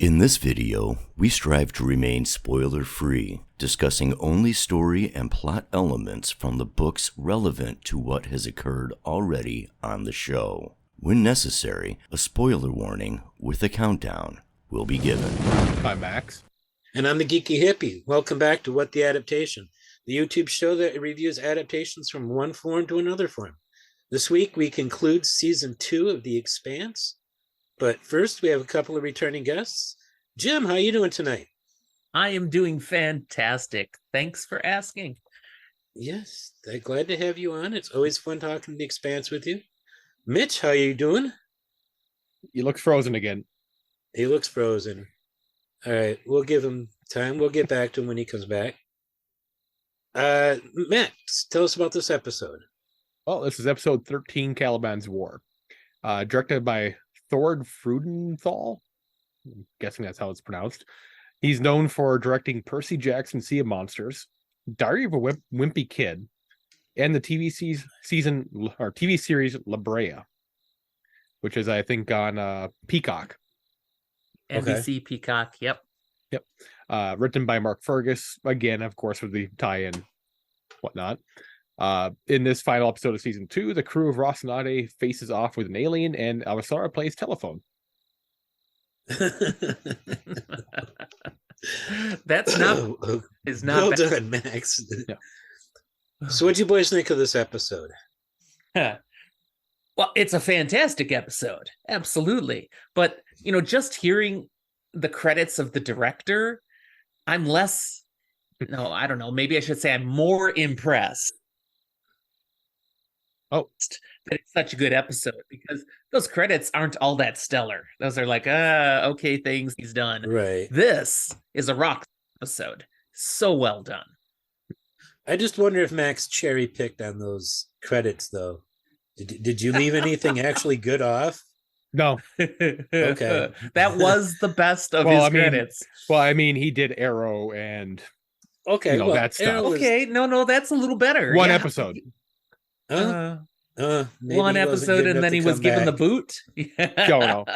In this video, we strive to remain spoiler-free, discussing only story and plot elements from the books relevant to what has occurred already on the show. When necessary, a spoiler warning with a countdown will be given. I'm Max. And I'm the Geeky Hippie. Welcome back to WoT the Adaptation, the YouTube show that reviews adaptations from one form to another form. This week, we conclude Season 2 of The Expanse. But first, we have a couple of returning guests. Jim, how you doing tonight? I am doing fantastic. Thanks for asking. Yes, glad to have you on. It's always fun talking The Expanse with you. Mitch, how you doing? He looks frozen again. He looks frozen. All right, we'll give him time. We'll get back to him when he comes back. Max, tell us about this episode. Well, this is episode 13, CALIBAN'S WAR. Directed by Thord Freudenthal. I'm guessing that's how it's pronounced. He's known for directing Percy Jackson Sea of Monsters, Diary of a Wimpy Kid, and the TV series La Brea, which is, I think, on Peacock. NBC Peacock, yep. Written by Mark Fergus, again, of course, with the tie-in whatnot. In this final episode of season 2, the crew of Rocinante faces off with an alien, and Avasara plays telephone. That's not is not well bad. done, Max. Yeah. So what'd you boys think of this episode? Well, it's a fantastic episode, absolutely. But just hearing the credits of the director, I'm less. No, I don't know. Maybe I should say I'm more impressed. Oh, that it's such a good episode, because those credits aren't all that stellar. Those are like, okay, things he's done. Right. This is a rock episode. So well done. I just wonder if Max cherry picked on those credits, though. Did you leave anything actually good off? no. Okay. That was the best of his credits. He did Arrow and Okay, well, that stuff. Okay, no, that's a little better. One Yeah. episode. Maybe One he wasn't episode, good and enough then to he was come given the back. boot. No.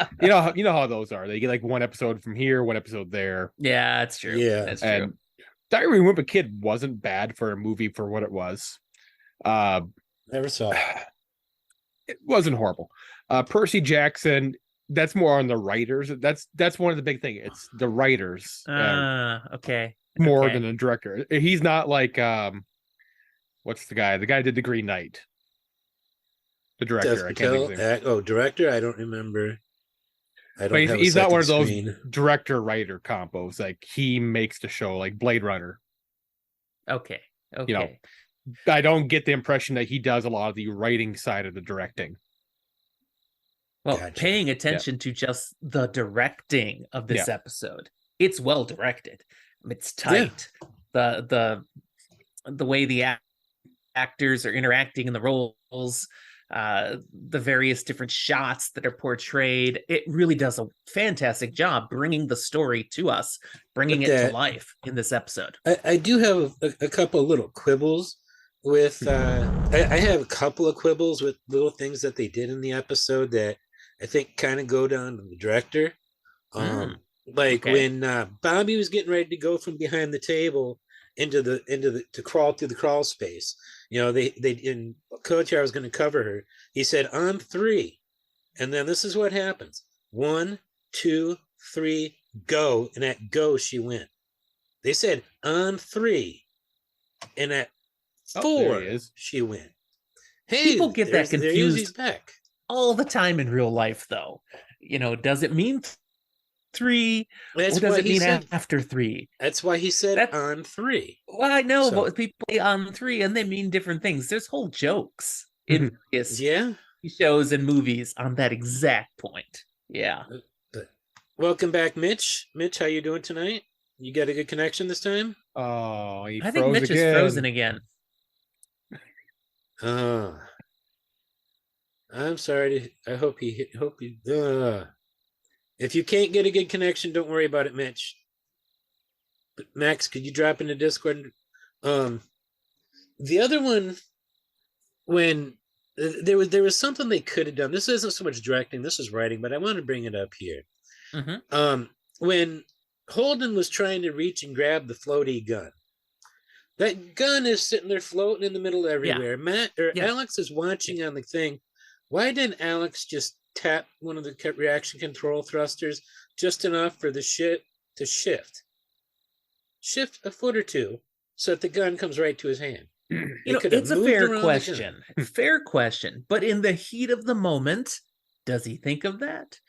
You know how those are. They get like one episode from here, one episode there. Yeah, that's true. Yeah. That's true. And Diary of a Wimpy Kid wasn't bad for a movie for what it was. Never saw it. It wasn't horrible. Percy Jackson, that's more on the writers. That's one of the big things. It's the writers Okay. more Okay. than the director. He's not like what's the guy? The guy who did the Green Knight. The director. I can't think of his name. Director. I don't remember. I don't. But have he's a not one of second those screen. director-writer combos. Like, he makes the show, like Blade Runner. Okay. I don't get the impression that he does a lot of the writing side of the directing. Well, Gotcha. paying attention to just the directing of this episode, it's well directed. It's tight. The way the actors are interacting in the roles, the various different shots that are portrayed, it really does a fantastic job bringing the story to us, bringing it to life in this episode. I do have a couple of little quibbles with. I have a couple of quibbles with little things that they did in the episode that I think kind of go down to the director. When Bobby was getting ready to go from behind the table into the to crawl through the crawl space. They in Kotar was going to cover her. He said on 3, and then this is what happens: 1, 2, 3, go, and at go she went. They said on 3, and at 4 she went. Hey, people get that confused back all the time in real life, though. Does it mean 3? That's or does what it he mean said. After 3? That's why he said on 3. Well, I know, So- but people say on 3 and they mean different things. There's whole jokes in various shows and movies on that exact point. Yeah. Welcome back, Mitch. Mitch, how you doing tonight? You got a good connection this time? Oh, I think Mitch is frozen again. I'm sorry. I hope he. If you can't get a good connection, don't worry about it, Mitch. But Max, could you drop into Discord? The other one, when there was something they could have done. This isn't so much directing. This is writing, but I want to bring it up here. when Holden was trying to reach and grab the floaty gun, that gun is sitting there floating in the middle everywhere. Alex is watching on the thing. Why didn't Alex just tap one of the reaction control thrusters just enough for the ship to shift a foot or two so that the gun comes right to his hand? It's a fair question. Fair question. But in the heat of the moment, does he think of that?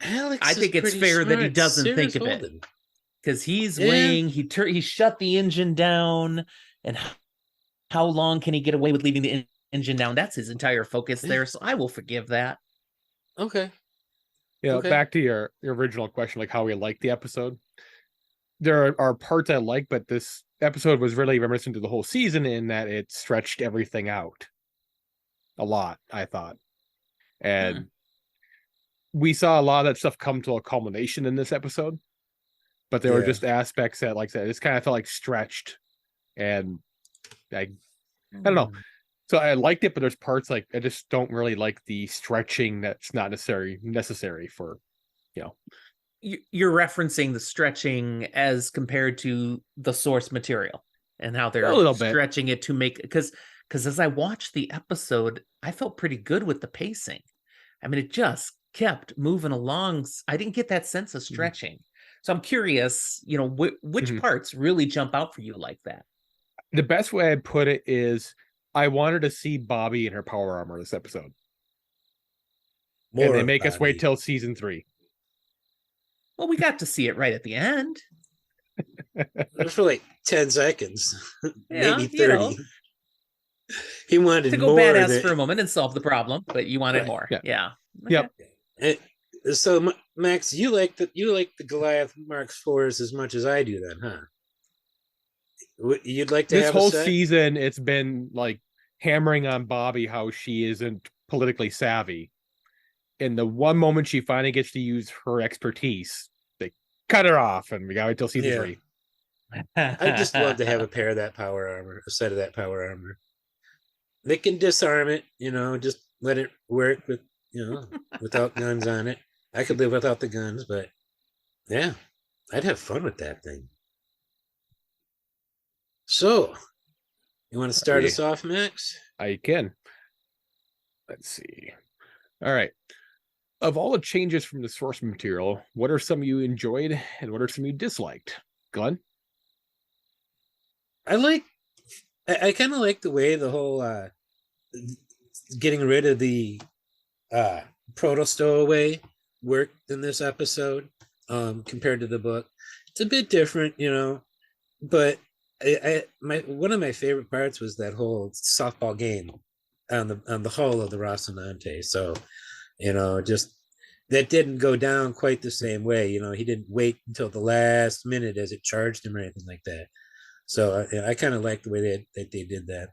Alex, I think it's fair that he doesn't think of it, because he's weighing. He shut the engine down, and how long can he get away with leaving the engine down? That's his entire focus there. So I will forgive that. Okay. Back to your original question, like how we liked the episode. There are parts I like, but this episode was really reminiscent to the whole season in that it stretched everything out a lot, I thought. And we saw a lot of that stuff come to a culmination in this episode, but there were just aspects that, like I said, it's kind of felt like stretched, and I don't know. So I liked it, but there's parts like I just don't really like the stretching that's not necessary for, You're referencing the stretching as compared to the source material and how they're stretching it to make, because as I watched the episode, I felt pretty good with the pacing. I mean, it just kept moving along. I didn't get that sense of stretching. So I'm curious, which parts really jump out for you like that? The best way I'd put it is I wanted to see Bobby in her power armor this episode. And they make us wait till season 3. Well, we got to see it right at the end. For like 10 seconds, maybe 30. He wanted to go badass for a moment and solve the problem, but you wanted more. Yeah. Okay. Yep. So, Max, you like the Goliath Mark IVs as much as I do, then, huh? You'd like to this have whole season, it's been like hammering on Bobby how she isn't politically savvy. And the one moment she finally gets to use her expertise, they cut her off, and we got to wait till season 3. I'd just love to have a pair of that power armor, a set of that power armor. They can disarm it, just let it work with, without guns on it. I could live without the guns, but yeah, I'd have fun with that thing. So, you want to start us off, Max? I can. Let's see. All right. Of all the changes from the source material, what are some you enjoyed and what are some you disliked? Glenn? I kind of like the way the whole getting rid of the proto Stowaway worked in this episode compared to the book. It's a bit different, but one of my favorite parts was that whole softball game on the hull of the Rocinante. So, just that didn't go down quite the same way. He didn't wait until the last minute as it charged him or anything like that. So I kind of like the way they did that.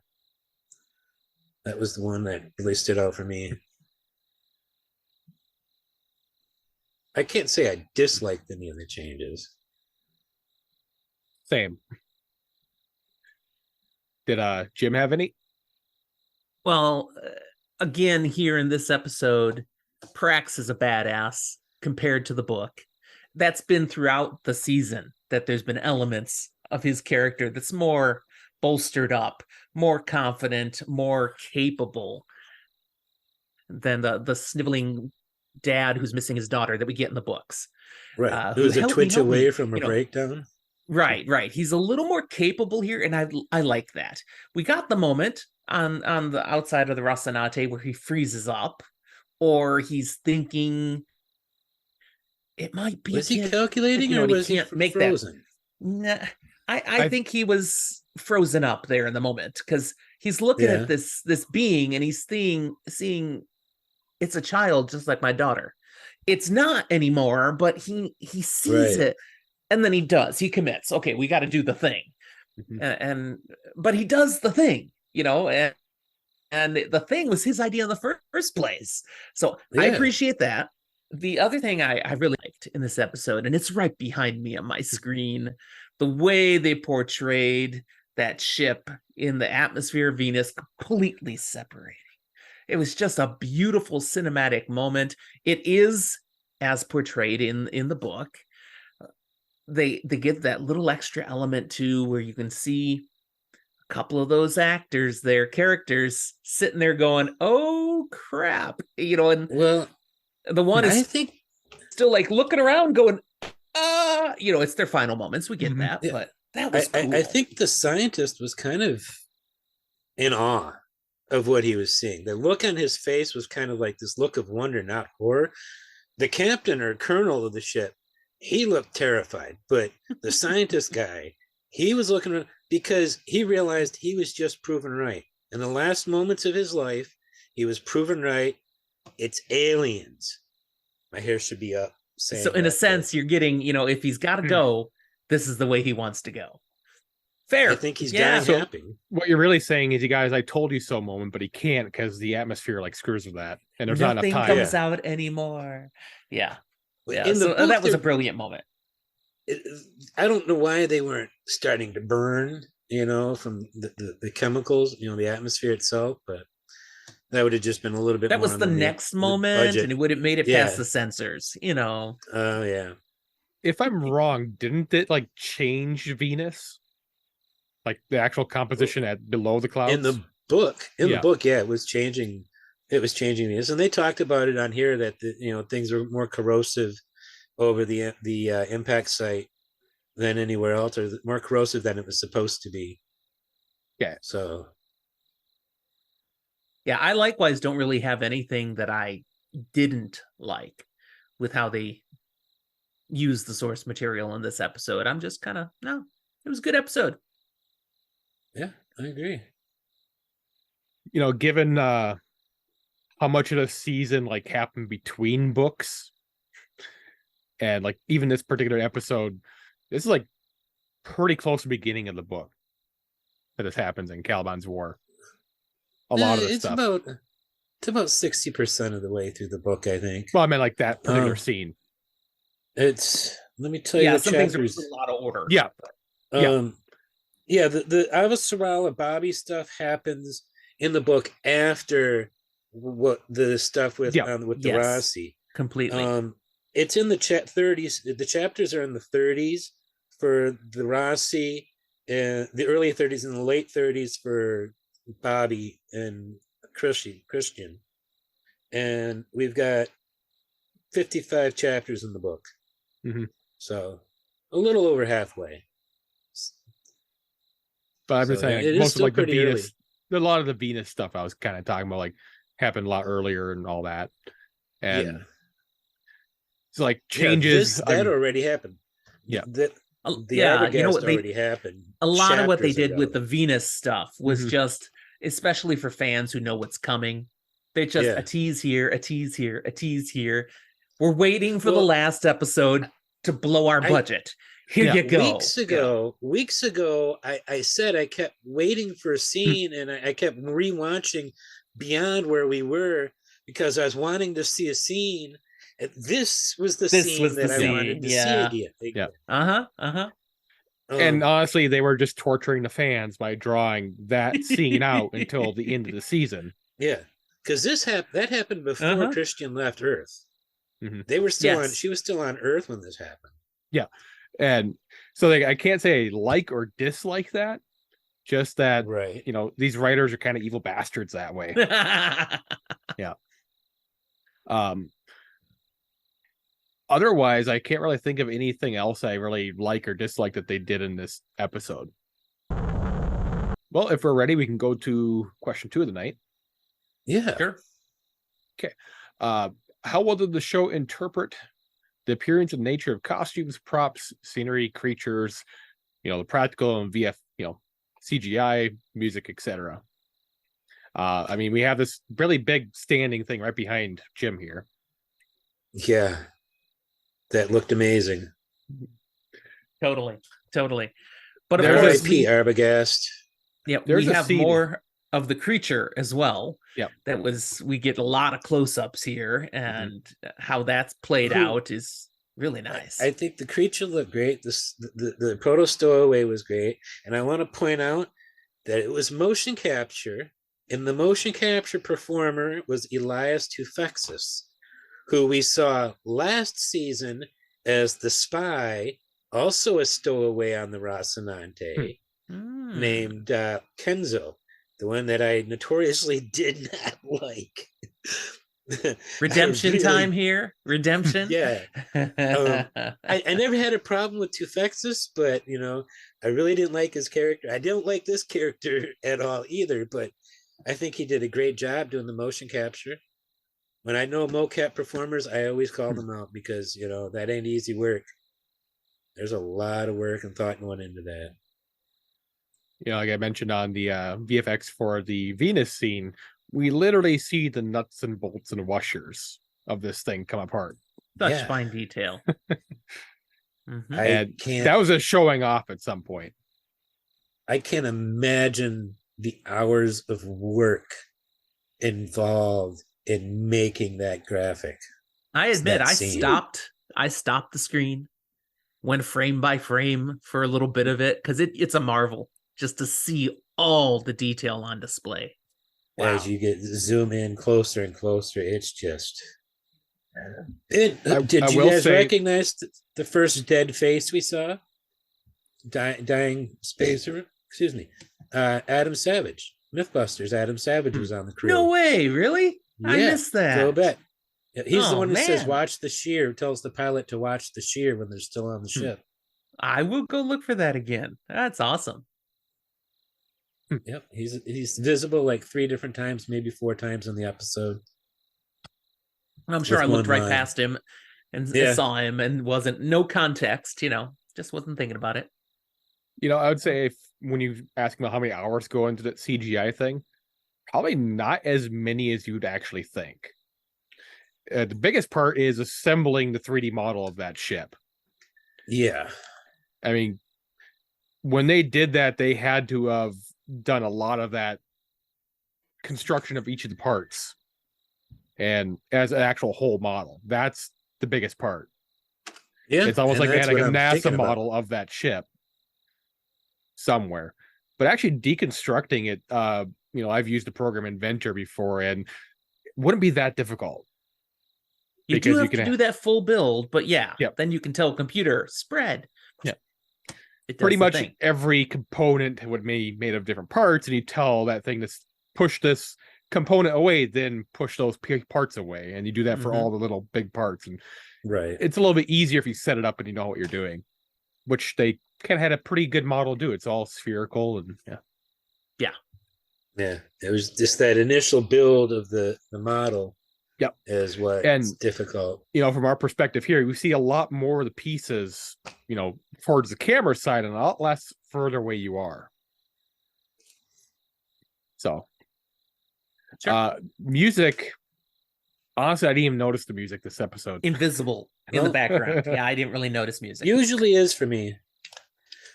That was the one that really stood out for me. I can't say I disliked any of the changes. Same. Did Jim have any? Well, again, here in this episode, Prax is a badass compared to the book. That's been throughout the season, that there's been elements of his character that's more bolstered up, more confident, more capable than the sniveling dad who's missing his daughter that we get in the books. Right. Who's a twitch away from a breakdown. Right. He's a little more capable here, and I like that. We got the moment on the outside of the Rocinante where he freezes up, or he's thinking it might be. Was he calculating, or was he frozen? Nah, I think he was frozen up there in the moment, because he's looking at this being and he's seeing it's a child just like my daughter. It's not anymore, but he sees it. And then he commits. Okay, we got to do the thing. But he does the thing, and the thing was his idea in the first place. So I appreciate that. The other thing I really liked in this episode, and it's right behind me on my screen, the way they portrayed that ship in the atmosphere of Venus completely separating. It was just a beautiful cinematic moment. It is as portrayed in the book. they get that little extra element too, where you can see a couple of those actors, their characters sitting there going, "Oh crap," and Well, the one I is think still like looking around, going, it's their final moments. We get that, Yeah. but that was cool. I think the scientist was kind of in awe of what he was seeing. The look on his face was kind of like this look of wonder, not horror. The captain or colonel of the ship, he looked terrified, but the scientist guy, he was looking around because he realized he was just proven right. In the last moments of his life, he was proven right. It's aliens. My hair should be up. So in a sense, you're getting, if he's got to go, this is the way he wants to go. Fair. I think he's dying happy. What you're really saying is, you guys, I told you so moment, but he can't because the atmosphere like screws with that, and there's not enough time. Nothing comes out anymore. Yeah. In so the book, that was a brilliant moment. I don't know why they weren't starting to burn, from the chemicals, the atmosphere itself, but that would have just been a little bit. That was the next moment, and it would have made it past the censors, Oh yeah. If I'm wrong, didn't it like change Venus? Like the actual composition at below the clouds? In the book, it was changing. It was changing this, and they talked about it on here that things are more corrosive over the impact site than anywhere else, or more corrosive than it was supposed to be. Yeah. So. Yeah, I likewise don't really have anything that I didn't like with how they used the source material in this episode. I'm just kind of it was a good episode. Yeah, I agree. Given how much of the season like happened between books, and like even this particular episode, this is like pretty close to the beginning of the book that this happens in CALIBAN'S WAR. A lot of the stuff. It's about 60% of the way through the book, I think. Well, I meant like that particular scene. Let me tell you, some things are in a lot of order. Yeah. The Avasarala Bobby stuff happens in the book after what the stuff with the Rossi. Completely. It's in the 30s. The chapters are in the 30s for the Rossi, and the early 30s and the late 30s for Bobby and Christian. And we've got 55 chapters in the book. Mm-hmm. So a little over halfway. But I'm just saying, most of like the Venus, early. A lot of the Venus stuff I was kind of talking about, like happened a lot earlier and all that. And it's like changes that already happened. Yeah. The already happened. A lot of what they did with the Venus stuff was just, especially for fans who know what's coming, they just a tease here, a tease here, a tease here. We're waiting for the last episode to blow our budget. Here you go. Weeks ago, I said I kept waiting for a scene, and I kept rewatching Beyond Where We Were because I was wanting to see a scene. This was the scene I wanted to see again. And honestly, they were just torturing the fans by drawing that scene out until the end of the season. Yeah, because that happened before Christian left Earth. Mm-hmm. They were still on. She was still on Earth when this happened. Yeah, and so I can't say like or dislike that. Just that, these writers are kind of evil bastards that way. Yeah. Otherwise, I can't really think of anything else I really like or dislike that they did in this episode. Well, if we're ready, we can go to question 2 of the night. Yeah. Sure. Okay. How well did the show interpret the appearance and nature of costumes, props, scenery, creatures, the practical and VF, CGI, music, etc.? I mean, we have this really big standing thing right behind Jim here. Yeah. That looked amazing. Totally. But of course, R.I.P. Arbogast. Yeah, we have more of the creature as well. Yeah, we get a lot of close-ups here, and how that's played out is really nice. I think the creature looked great. The proto stowaway was great, and I want to point out that it was motion capture, and the motion capture performer was Elias Tufexis, who we saw last season as the spy also a stowaway on the Rocinante, named Kenzo, the one that I notoriously did not like. Redemption time here. Redemption. Yeah. I never had a problem with Tufexus, but I really didn't like his character. I don't like this character at all either, but I think he did a great job doing the motion capture. When I know mocap performers, I always call them out because that ain't easy work. There's a lot of work and thought going into that. Like I mentioned on the VFX for the Venus scene, we literally see the nuts and bolts and washers of this thing come apart. Such fine detail. And that was a showing off at some point. I can't imagine the hours of work involved in making that graphic. I admit, I stopped the screen, went frame by frame for a little bit of it, because it's a marvel just to see all the detail on display. Wow. As you get zoom in closer and closer, it's just. Did you guys recognize the first dead face we saw? Dying spacer? Excuse me. Adam Savage. Mythbusters Adam Savage was on the crew. No way, really? Yeah, I missed that. Go back. He's the one who says, watch the shear, tells the pilot to watch the shear when they're still on the ship. I will go look for that again. That's awesome. Yep, he's visible like 3 different times, maybe 4 times in the episode. I'm sure I looked right past him and saw him and wasn't no context, just wasn't thinking about it. I would say when you ask about how many hours go into that CGI thing, probably not as many as you'd actually think. The biggest part is assembling the 3D model of that ship. Yeah. I mean, when they did that, they had to have done a lot of that construction of each of the parts and as an actual whole model. That's the biggest part. Yeah, it's almost like they had a NASA model of that ship somewhere, but actually deconstructing it, I've used the program Inventor before, and it wouldn't be that difficult. You do have to do that full build, but then you can tell computer spread. Yeah. Pretty much every component would be made of different parts, and you tell that thing to push this component away, then push those parts away, and you do that for all the little big parts. And it's a little bit easier if you set it up and you know what you're doing, which they kind of had a pretty good model do. It's all spherical and it was just that initial build of the model. Yep, is what's difficult. From our perspective here, we see a lot more of the pieces, towards the camera side and a lot less further away you are. So, music. Honestly, I didn't even notice the music this episode. Invisible in the background. Yeah, I didn't really notice music. Usually is for me.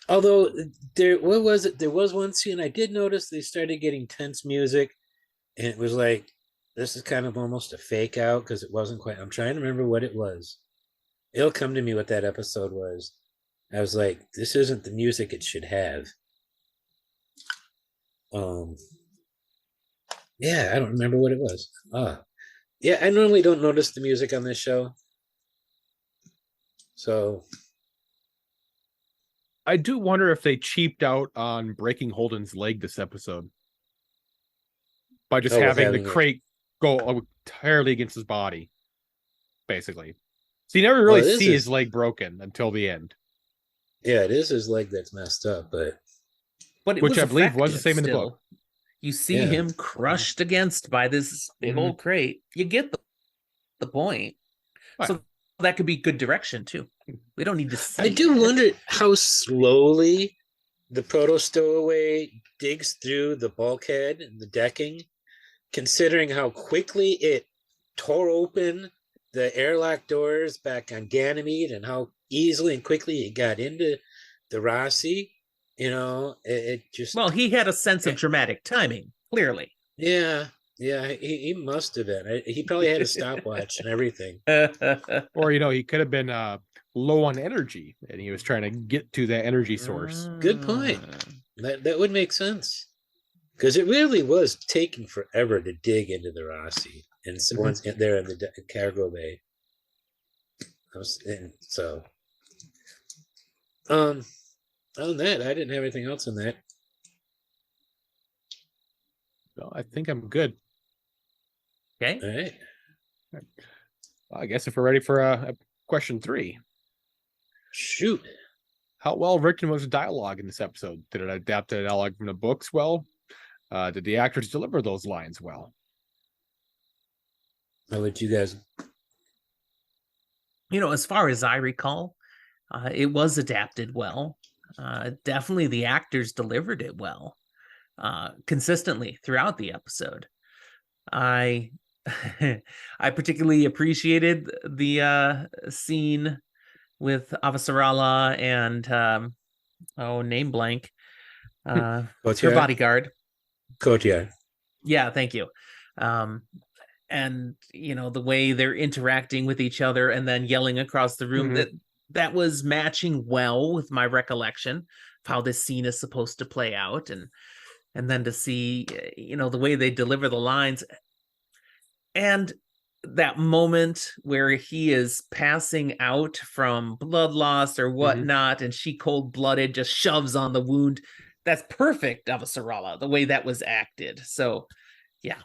Although there was one scene I did notice they started getting tense music, and it was like, this is kind of almost a fake out because it wasn't quite. I'm trying to remember what it was. It'll come to me what that episode was. I was like, this isn't the music it should have. Yeah, I don't remember what it was. Yeah, I normally don't notice the music on this show. So I do wonder if they cheaped out on breaking Holden's leg this episode by just having the crate go entirely against his body, basically. So you never really see his leg broken until the end. Yeah, it is his leg that's messed up, but which I believe was the same in the book. You see him crushed against by this big old crate. You get the point. Right. So that could be good direction too. We don't need to see. I do wonder how slowly the proto stowaway digs through the bulkhead and the decking, considering how quickly it tore open the airlock doors back on Ganymede and how easily and quickly it got into the Rossi. It just... Well, he had a sense of dramatic timing, clearly. Yeah, he must have been. He probably had a stopwatch and everything. Or, he could have been low on energy, and he was trying to get to that energy source. Good point. That would make sense. Because it really was taking forever to dig into the Rossi. And so once there in the cargo bay. So... Other than that, I didn't have anything else in that. Well, I think I'm good. Okay. All right. Well, I guess if we're ready for question 3. Shoot. How well written was the dialogue in this episode? Did it adapt the dialogue from the books well? Did the actors deliver those lines well? I'll let you guys. As far as I recall, it was adapted well. Definitely the actors delivered it well, consistently throughout the episode. I I particularly appreciated the scene with Avasarala and name blank, her bodyguard. Kotiyar. Yeah, thank you. And the way they're interacting with each other and then yelling across the room, that was matching well with my recollection of how this scene is supposed to play out, and then to see the way they deliver the lines, and that moment where he is passing out from blood loss or whatnot, and she cold-blooded just shoves on the wound. That's perfect, Avasarala, the way that was acted. So yeah,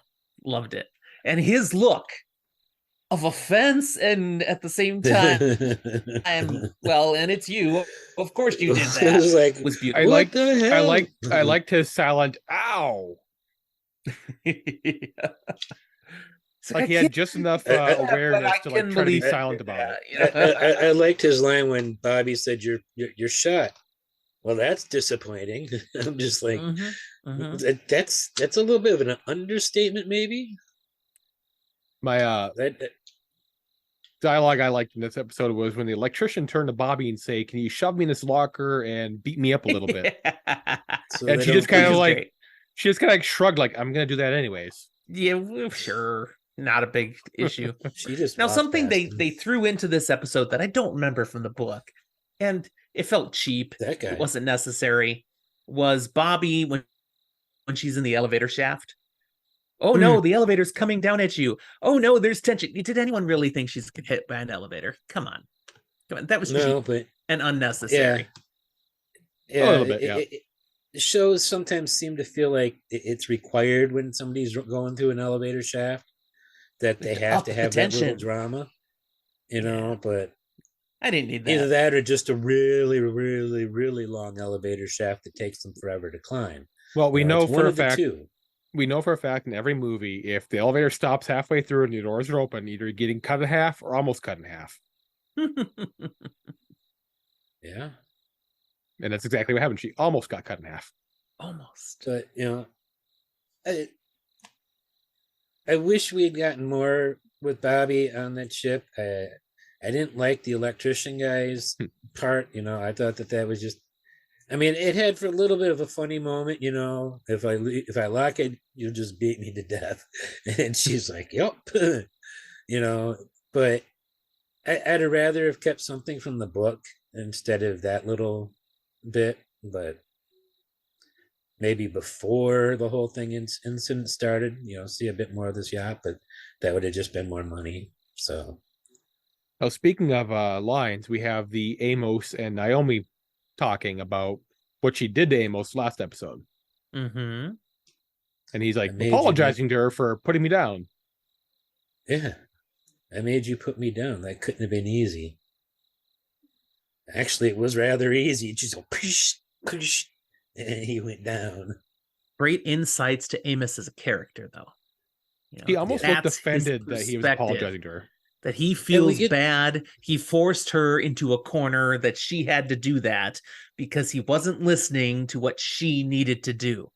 loved it. And his look of offense and at the same time, well, and it's you. Of course you did that. It was beautiful. I liked his silent ow. Like he had just enough awareness to try to be silent about it. I liked his line when Bobby said, "You're shot." Well, that's disappointing. I'm just like, that's a little bit of an understatement, maybe. My dialogue I liked in this episode was when the electrician turned to Bobby and say, "Can you shove me in this locker and beat me up a little bit?" And she just kind of shrugged, like, "I'm gonna do that anyways." Yeah, sure. Not a big issue. She just now something they threw into this episode that I don't remember from the book, and it felt cheap. That guy. It wasn't necessary. Was Bobby when she's in the elevator shaft? Oh no, the elevator's coming down at you. Oh no, there's tension. Did anyone really think she's hit by an elevator? Come on. That was cheap and unnecessary. Yeah, a little bit. Yeah. Shows sometimes seem to feel like it's required when somebody's going through an elevator shaft that they have to have that little drama, but I didn't need that. Either that or just a really, really, really long elevator shaft that takes them forever to climb. Well, we know for a fact in every movie, if the elevator stops halfway through and the doors are open, either getting cut in half or almost cut in half. Yeah. And that's exactly what happened. She almost got cut in half. Almost. But, I wish we had gotten more with Bobby on that ship. I didn't like the electrician guy's part. I thought that was just, it had for a little bit of a funny moment, if I lock it, you'll just beat me to death. And she's like, yep. But I'd rather have kept something from the book instead of that little bit, but maybe before the whole thing incident started, see a bit more of this yacht, but that would have just been more money. So now, speaking of lines, we have the Amos and Naomi talking about what she did to Amos last episode. And he's like apologizing to her for putting me down. Yeah, I made you put me down. That couldn't have been easy. Actually, it was rather easy. Just go, pish, pish, and he went down. Great insights to Amos as a character, though. He almost looked offended that he was apologizing to her. That he feels bad. He forced her into a corner that she had to do that because he wasn't listening to what she needed to do.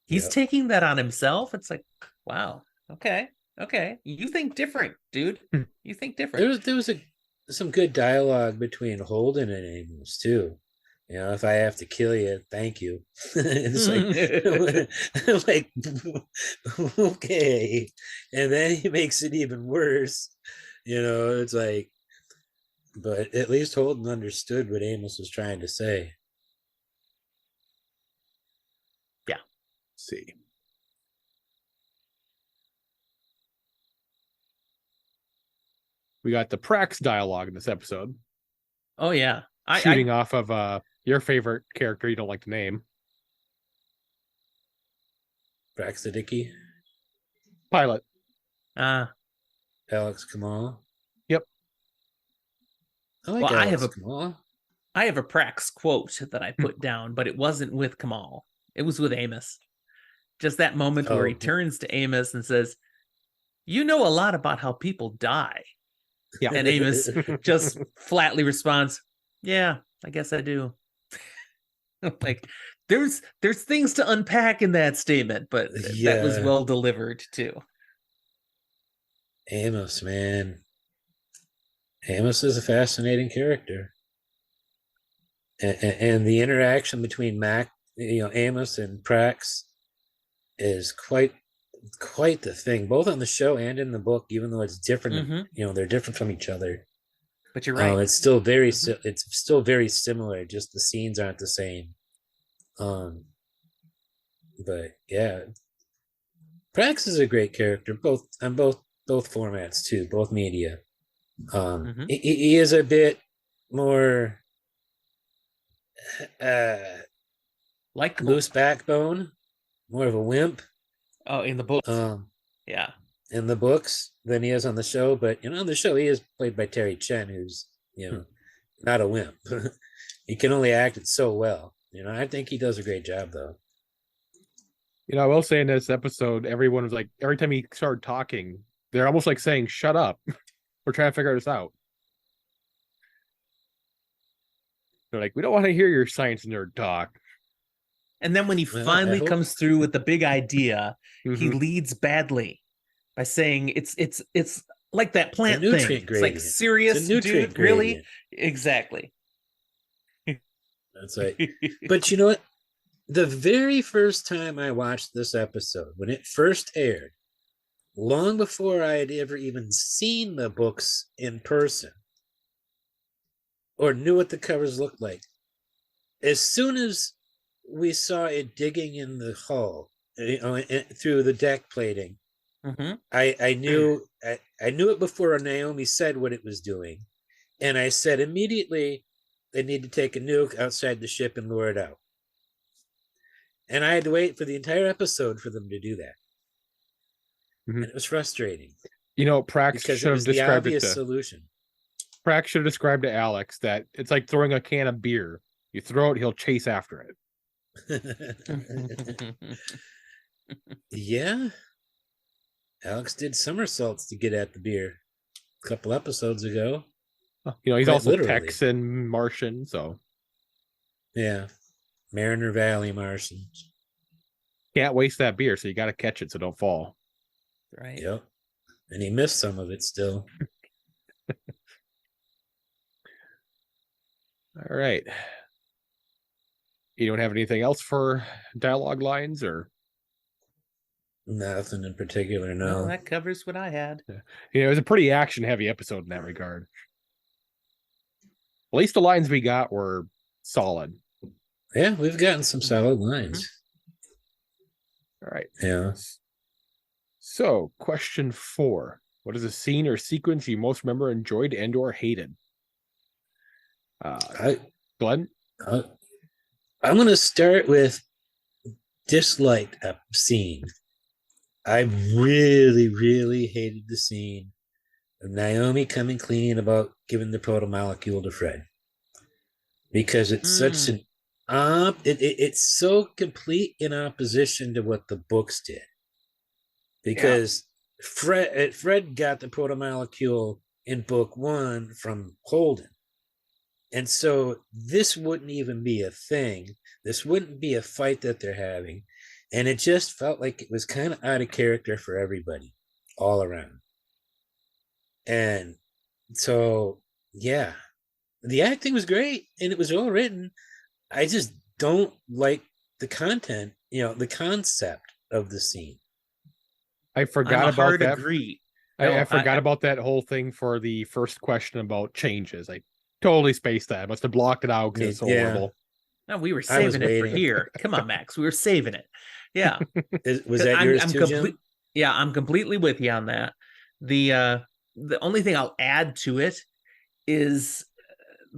He's taking that on himself. It's like, wow, okay. You think different, dude. You think different. There was some good dialogue between Holden and Amos too. If I have to kill you, thank you. It's like, okay. And then he makes it even worse. It's like, but at least Holden understood what Amos was trying to say. Yeah. Let's see. We got the Prax dialogue in this episode. Oh, yeah. shooting off of your favorite character you don't like to name. Braxidicki. Pilot. Alex Kamal. Yep. I like Alex Kamal. I have a Prax quote that I put down, but it wasn't with Kamal. It was with Amos. Just that moment where he turns to Amos and says, "You know a lot about how people die." Yeah. And Amos just flatly responds, "Yeah, I guess I do." Like there's things to unpack in that statement, but that was well delivered too. Amos, man. Amos is a fascinating character. And the interaction between Amos and Prax is quite the thing, both on the show and in the book, even though it's different, they're different from each other. But you're right. It's still very it's still very similar, just the scenes aren't the same. But yeah. Prax is a great character, both formats too, both media. He is a bit more like loose backbone, more of a wimp. Oh, in the books. Yeah. In the books than he is on the show, but on the show he is played by Terry Chen, who's not a wimp. He can only act it so well. I think he does a great job though. I will say in this episode, everyone was like, every time he started talking, they're almost like saying, "Shut up. We're trying to figure this out." They're like, "We don't want to hear your science nerd talk." And then when he finally comes through with the big idea, he leads badly by saying it's like that plant thing. Gradient. It's like serious, dude. Gradient. Really? Exactly. That's right. But you know what? The very first time I watched this episode, when it first aired, long before I had ever even seen the books in person or knew what the covers looked like, as soon as we saw it digging in the hull through the deck plating, I knew it before Naomi said what it was doing, and I said immediately they need to take a nuke outside the ship and lure it out. And I had to wait for the entire episode for them to do that. And it was frustrating. Prax should have described it to solution. Prax should have described to Alex that it's like throwing a can of beer. You throw it, he'll chase after it. Yeah. Alex did somersaults to get at the beer a couple episodes ago. He's Quite also literally. Texan Martian, so yeah. Mariner Valley Martians. Can't waste that beer, so you got to catch it so don't fall. Right. Yep. And he missed some of it still. All right. You don't have anything else for dialogue lines or? Nothing in particular, no. That covers what I had. It was a pretty action-heavy episode in that regard. At least the lines we got were solid. Yeah, we've gotten some solid lines. All right. Yeah. So, question 4. What is a scene or sequence you most remember, enjoyed, and/or hated? Glenn? I'm going to start with disliked a scene. I really, really hated the scene of Naomi coming clean about giving the proto-molecule to Fred. Because it's such an it's so complete in opposition to what the books did. Because Fred got the proto-molecule in book 1 from Holden. And so this wouldn't even be a thing. This wouldn't be a fight that they're having. And it just felt like it was kind of out of character for everybody all around. And so, yeah, the acting was great and it was well written. I just don't like the content, the concept of the scene. I forgot about that. Agree. I forgot about that whole thing for the first question about changes. I totally spaced that. I must have blocked it out because it's so horrible. No, we were saving it for here. Come on, Max. We were saving it. Yeah. Was that yours too, Jim? Yeah, I'm completely with you on that. The only thing I'll add to it is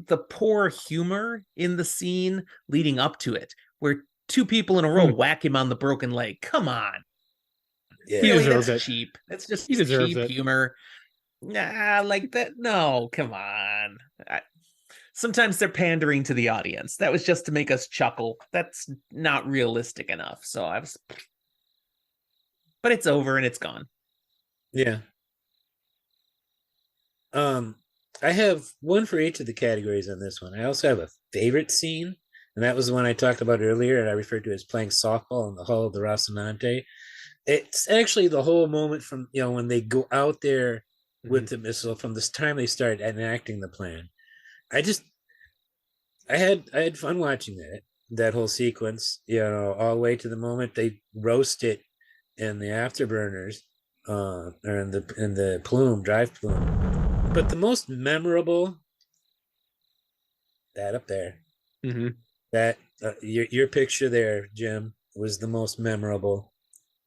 the poor humor in the scene leading up to it, where two people in a row whack him on the broken leg. Come on. Yeah. He Really, deserves that's it. cheap. That's just He deserves cheap it. humor. Nah, like that. No, come on. Sometimes they're pandering to the audience. That was just to make us chuckle. That's not realistic enough. So I was, but it's over and it's gone. Yeah. I have one for each of the categories on this one. I also have a favorite scene, and that was the one I talked about earlier, and I referred to as playing softball in the Hall of the Rocinante. It's actually the whole moment from, when they go out there with the missile, from this time they start enacting the plan. I had fun watching that whole sequence, all the way to the moment they roast it in the afterburners, or in the drive plume. But the most memorable, that up there, that your picture there, Jim, was the most memorable.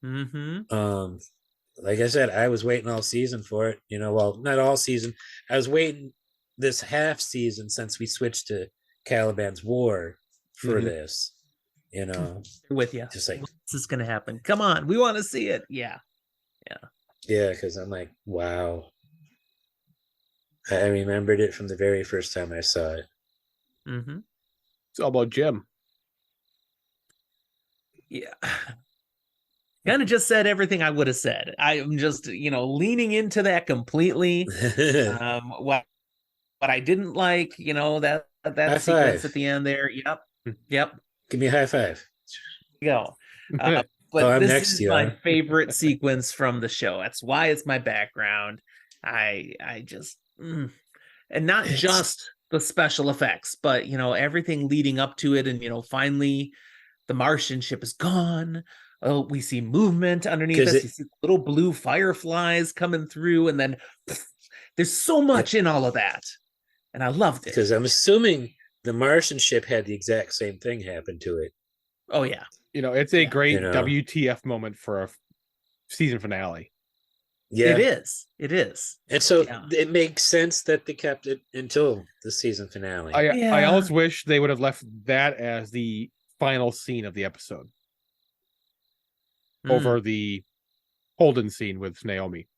Like I said, I was waiting all season for it. Well, not all season. I was waiting this half season since we switched to CALIBAN'S WAR for this. With you. Just like, what's this gonna happen? Come on, we want to see it. Yeah, because I'm like, wow. I remembered it from the very first time I saw it. It's all about Jim. Yeah. Kind of just said everything I would have said. I'm just, leaning into that completely. What I didn't like, that High sequence five. at the end there. Yep. Give me a high five. Go. But I'm this next is to you, my huh? favorite sequence from the show. That's why it's my background. I just and not just the special effects, but everything leading up to it, and finally the Martian ship is gone. Oh, we see movement underneath us. You see little blue fireflies coming through, and then there's so much in all of that, and I loved it. Because I'm assuming the Martian ship had the exact same thing happen to it. Oh yeah, it's a great WTF moment for a season finale. Yeah, it is, and so it makes sense that they kept it until the season finale. I almost wish they would have left that as the final scene of the episode over the Holden scene with Naomi.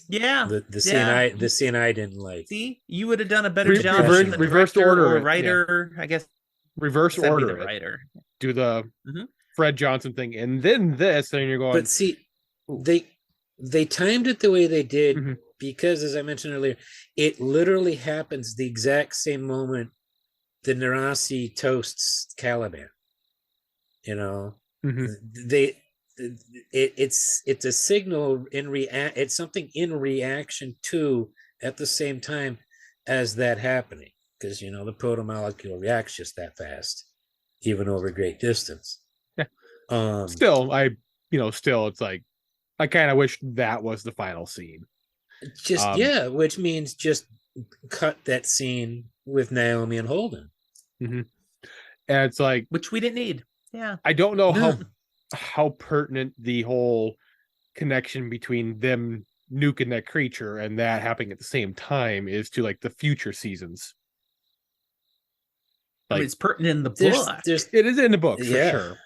Yeah, the scene I didn't like. See, you would have done a better job. Reversed order, or writer, I guess. Reverse order, the writer. Do the Fred Johnson thing, and then this, and you're going. But see, they timed it the way they did because, as I mentioned earlier, it literally happens the exact same moment the Narasi toasts Caliban. It's a signal it's something in reaction to at the same time as that happening, because the protomolecule reacts just that fast, even over great distance. Still, it's like I kind of wish that was the final scene. Which means just cut that scene with Naomi and Holden. And it's like, which we didn't need. Yeah, I don't know how pertinent the whole connection between them nuking that creature and that happening at the same time is to like the future seasons. Like, it's pertinent in the book. It is in the book for sure,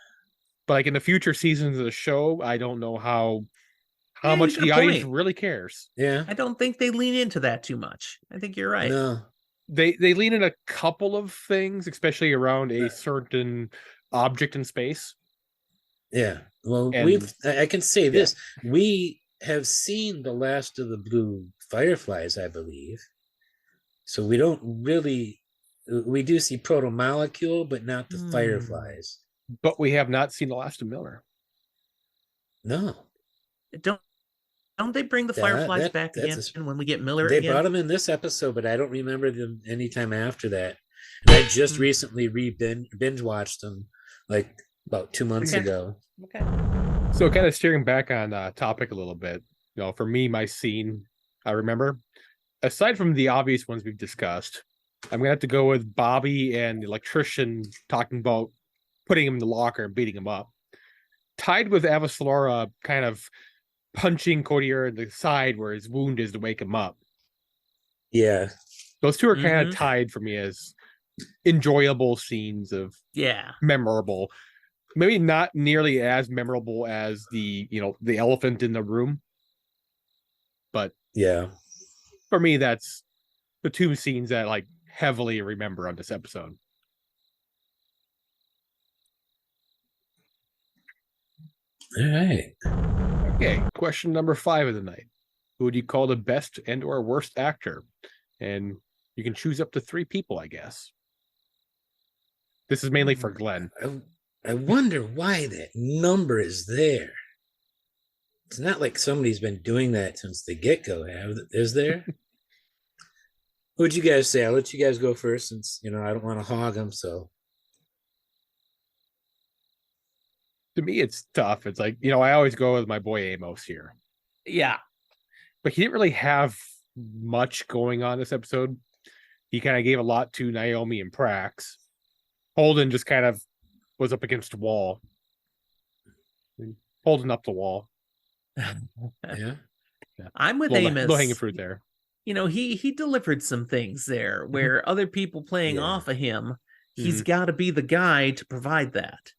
but like in the future seasons of the show, I don't know how much the audience really cares. Yeah, I don't think they lean into that too much. I think you're right. No, they lean in a couple of things, especially around a certain object in space. Yeah, well, I can say this: we have seen the last of the blue fireflies, I believe. So we don't really. We do see protomolecule, but not the fireflies. But we have not seen the last of Miller. No. Don't they bring the fireflies back again when we get Miller again? They brought them in this episode, but I don't remember them anytime after that. And I just recently binge watched them like about 2 months ago. Okay. So kind of steering back on topic a little bit, for me, my scene, I remember, aside from the obvious ones we've discussed, I'm going to have to go with Bobby and the electrician talking about putting him in the locker and beating him up. Tied with Avasarala kind of punching Codier in the side where his wound is to wake him up. Yeah. Those two are kind of tied for me as enjoyable scenes of memorable. Maybe not nearly as memorable as the elephant in the room. But yeah, for me, that's the two scenes that I heavily remember on this episode. All right. Okay, question number 5 of the night. Who would you call the best and or worst actor? And you can choose up to 3 people, I guess. This is mainly for Glenn. I wonder why that number is there. It's not like somebody's been doing that since the get-go. Is there? What would you guys say? I'll let you guys go first since, I don't want to hog them, so. To me, it's tough. It's I always go with my boy Amos here. Yeah. But he didn't really have much going on this episode. He kind of gave a lot to Naomi and Prax. Holden just kind of was up against the wall. Holding up the wall. Yeah. I'm with Amos. Low hanging fruit there. He delivered some things there where other people playing off of him, he's got to be the guy to provide that.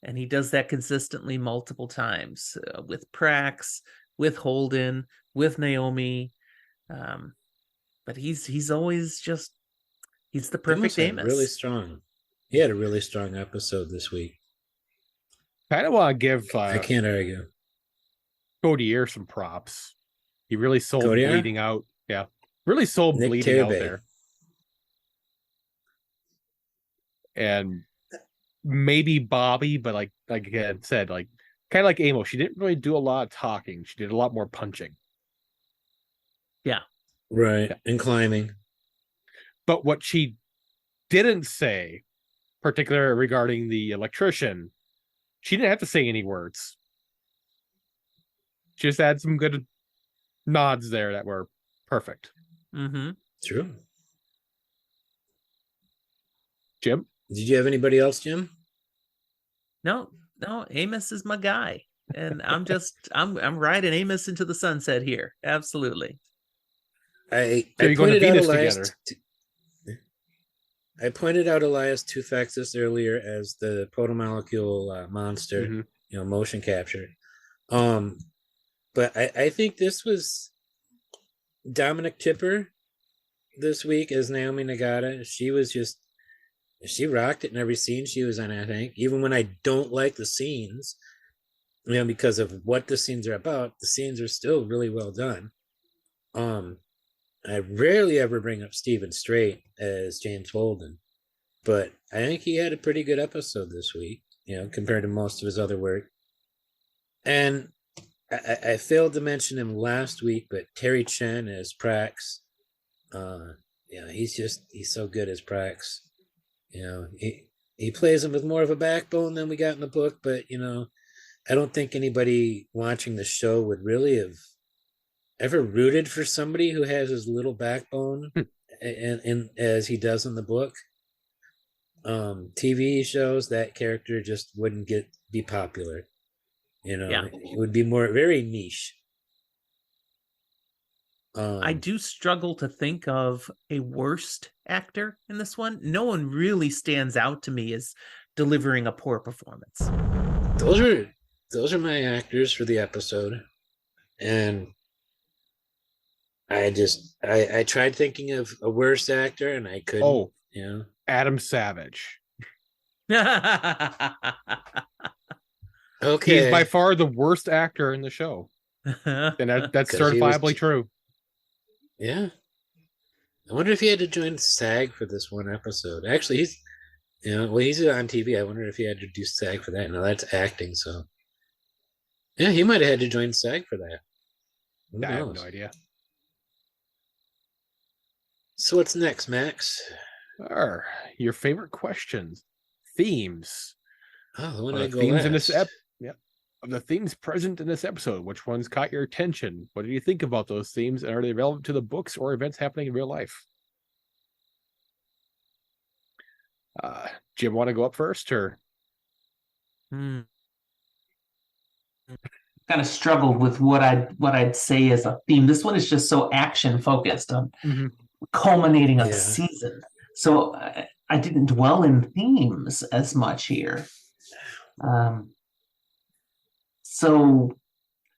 And he does that consistently multiple times with Prax, with Holden, with Naomi. But he's always just, he's the perfect Amos. Really strong. He had a really strong episode this week. Kind of want to give I can't argue. Codier some props. He really sold bleeding out. Yeah. Really sold Nick bleeding out Tebe. there. And maybe Bobby, but like I said, kind of like Amos, she didn't really do a lot of talking. She did a lot more punching. Yeah. Right. And climbing. But what she didn't say, particularly regarding the electrician, she didn't have to say any words. She just had some good nods there that were perfect. Mm-hmm. True. Jim? Did you have anybody else, Jim? No, Amos is my guy. And I'm riding Amos into the sunset here. Absolutely. I pointed out Elias. I pointed out Elias Tufexis earlier as the protomolecule monster, motion capture. But I think this was Dominic Tipper this week as Naomi Nagata. She rocked it in every scene she was in, I think. Even when I don't like the scenes, because of what the scenes are about, the scenes are still really well done. I rarely ever bring up Stephen Strait as James Holden, but I think he had a pretty good episode this week, compared to most of his other work. And I failed to mention him last week, but Terry Chen as Prax, he's so good as Prax. He plays him with more of a backbone than we got in the book, but I don't think anybody watching the show would really have ever rooted for somebody who has as little backbone and as he does in the book. TV shows, that character just wouldn't be popular. It would be very niche. I do struggle to think of a worst actor in this one. No one really stands out to me as delivering a poor performance. Those are my actors for the episode. And I tried thinking of a worse actor and I couldn't. Adam Savage. Okay. He's by far the worst actor in the show. And that's certifiably true. Yeah. I wonder if he had to join SAG for this one episode. Actually, he's on TV. I wonder if he had to do SAG for that. No, that's acting, so. Yeah, he might have had to join SAG for that. I have no idea. So what's next, Max? Your favorite questions, themes. Oh, the one I go themes last. In this of the themes present in this episode, which ones caught your attention? What do you think about those themes, and are they relevant to the books or events happening in real life? Jim, want to go up first, or? Kind of struggled with what I'd say as a theme. This one is just so action focused. culminating of Yeah. a season. So I didn't dwell in themes as much here. So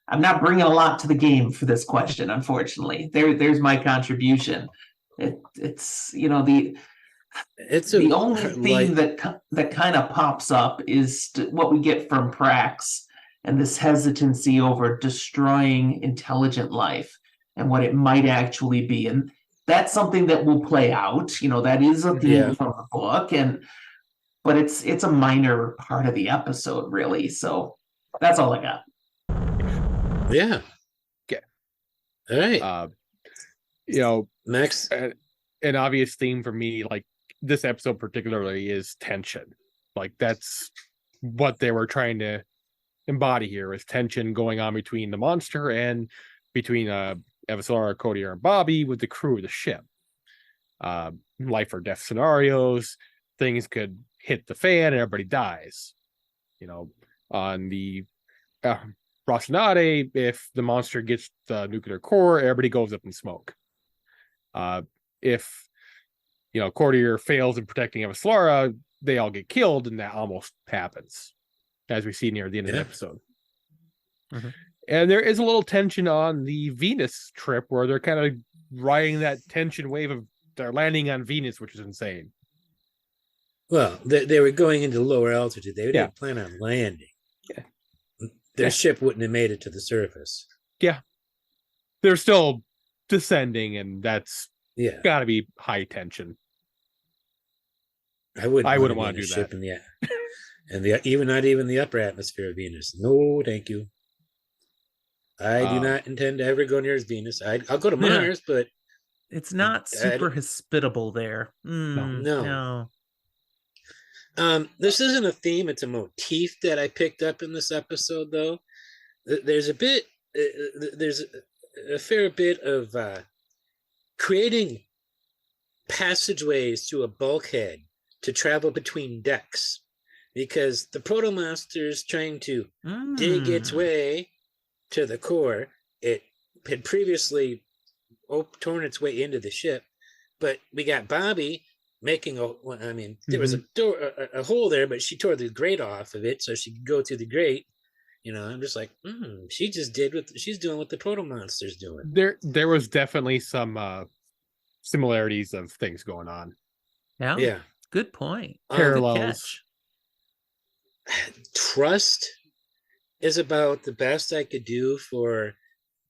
I'm not bringing a lot to the game for this question, unfortunately. There's my contribution. It's you know the only theme that kind of pops up is what we get from Prax and this hesitancy over destroying intelligent life and what it might actually be. And that's something that will play out. You know, that is a theme from the book, but it's a minor part of the episode, really. So that's all I got. Yeah. Okay. All right. You know, Max, an obvious theme for me, like this episode particularly, is tension. Like that's what they were trying to embody here, is tension going on between the monster and between Avasarala, Kodiar, and Bobby with the crew of the ship. Life or death scenarios, things could hit the fan and everybody dies. You know, on the Rocinante, if the monster gets the nuclear core, everybody goes up in smoke. If you know Kodiar fails in protecting Avasarala, they all get killed, and that almost happens, as we see near the end of the episode. Mm-hmm. And there is a little tension on the Venus trip where they're kind of riding that tension wave of they're landing on Venus, which is insane. Well, they were going into lower altitude. They didn't plan on landing. Yeah. Their ship wouldn't have made it to the surface. Yeah. They're still descending, and that's got to be high tension. I wouldn't want to do that. And even not even the upper atmosphere of Venus. No, thank you. I do not intend to ever go near Venus. I'll go to Mars, but it's not super hospitable there. No. This isn't a theme; it's a motif that I picked up in this episode. Though there's a fair bit of creating passageways to a bulkhead to travel between decks, because the Proto-Monster's trying to dig its way to the core. It had previously torn its way into the ship, but we got Bobby making there was a hole there, but she tore the grate off of it so she could go through the grate. You know, I'm just like, she just did what she's doing, what the Proto-Monster's doing. There was definitely some similarities of things going on. Yeah. Good point. Parallels. Trust is about the best I could do for,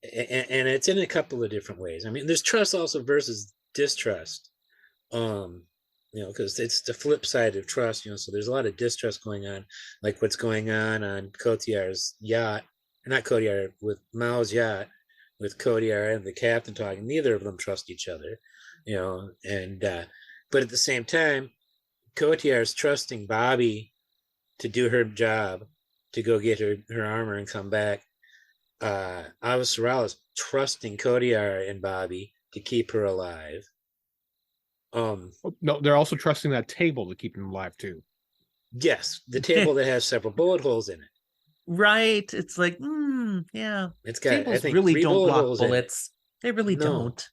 and it's in a couple of different ways. I mean, there's trust also versus distrust. You know, because it's the flip side of trust, you know, so there's a lot of distrust going on, like what's going on Kodiar's yacht, not Kodiar, with Mao's yacht, with Kodiar and the captain talking. Neither of them trust each other, you know, and but at the same time, Kodiar's trusting Bobby to do her job, to go get her armor and come back. Avasarala's trusting Kodiar and Bobby to keep her alive. No, they're also trusting that table to keep them alive too. Yes, the table that has several bullet holes in it. Right. It's like, it's got, tables I think, really 3 don't bullet block holes bullets. They really don't.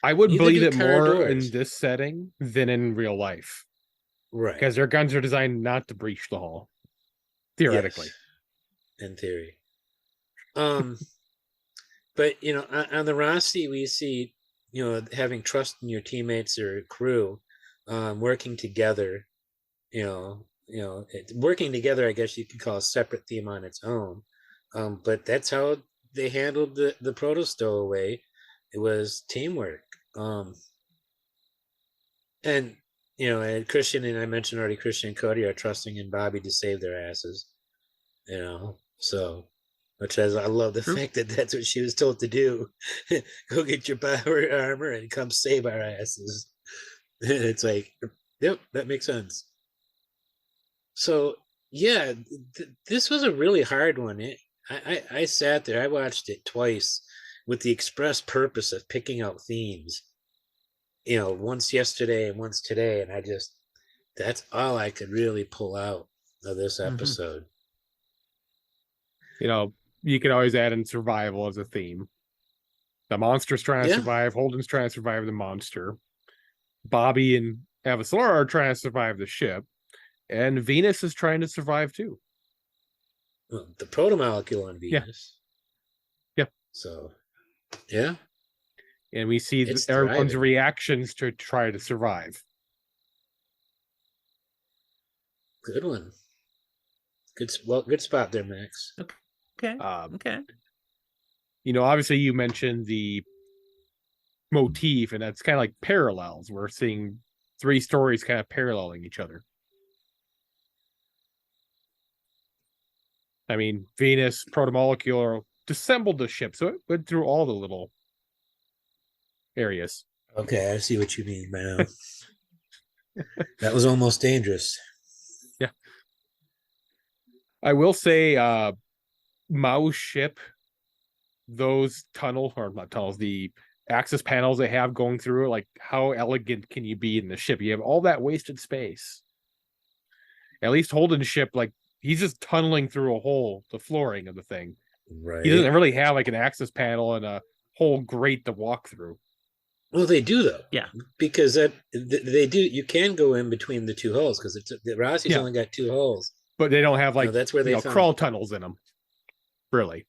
I would Neither believe do it car more doors. in this setting than in real life, right? Because their guns are designed not to breach the hull, theoretically. Yes, in theory. But you know, on the Rossi, we see, you know, having trust in your teammates or crew, working together. Working together, I guess you could call a separate theme on its own. But that's how they handled the Proto Stowaway. It was teamwork. And you know, and Christian and I mentioned already, Christian and Cody are trusting in Bobby to save their asses. You know, so. Which I love the fact that that's what she was told to do. Go get your power armor and come save our asses. It's like, yep, that makes sense. So, yeah, this was a really hard one. I sat there, I watched it twice with the express purpose of picking out themes. You know, once yesterday and once today. And that's all I could really pull out of this episode. You know, you can always add in survival as a theme. The monster's trying to Yeah. survive. Holden's trying to survive the monster. Bobby and Avasora are trying to survive the ship. And Venus is trying to survive too. Well, the protomolecule on Yeah. Venus. Yeah. So, yeah. And we see It's everyone's thriving. reactions to try to survive. Good one. Good spot there, Max. Okay. Um, Okay. Obviously you mentioned the motif, and that's kind of like parallels. We're seeing 3 stories kind of paralleling each other. I mean, Venus, protomolecule, disassembled the ship, so it went through all the little areas. Okay, I see what you mean now. That was almost dangerous. Yeah. I will say, Mao's ship, those the access panels they have going through it, like how elegant can you be in the ship? You have all that wasted space. At least Holden's ship, like he's just tunneling through a hole, the flooring of the thing. Right. He doesn't really have like an access panel and a whole grate to walk through. Well, they do though. Yeah. Because they do. You can go in between the 2 holes because the Rossi's Yeah. only got 2 holes. But they don't have like that's where they found crawl tunnels in them. Really.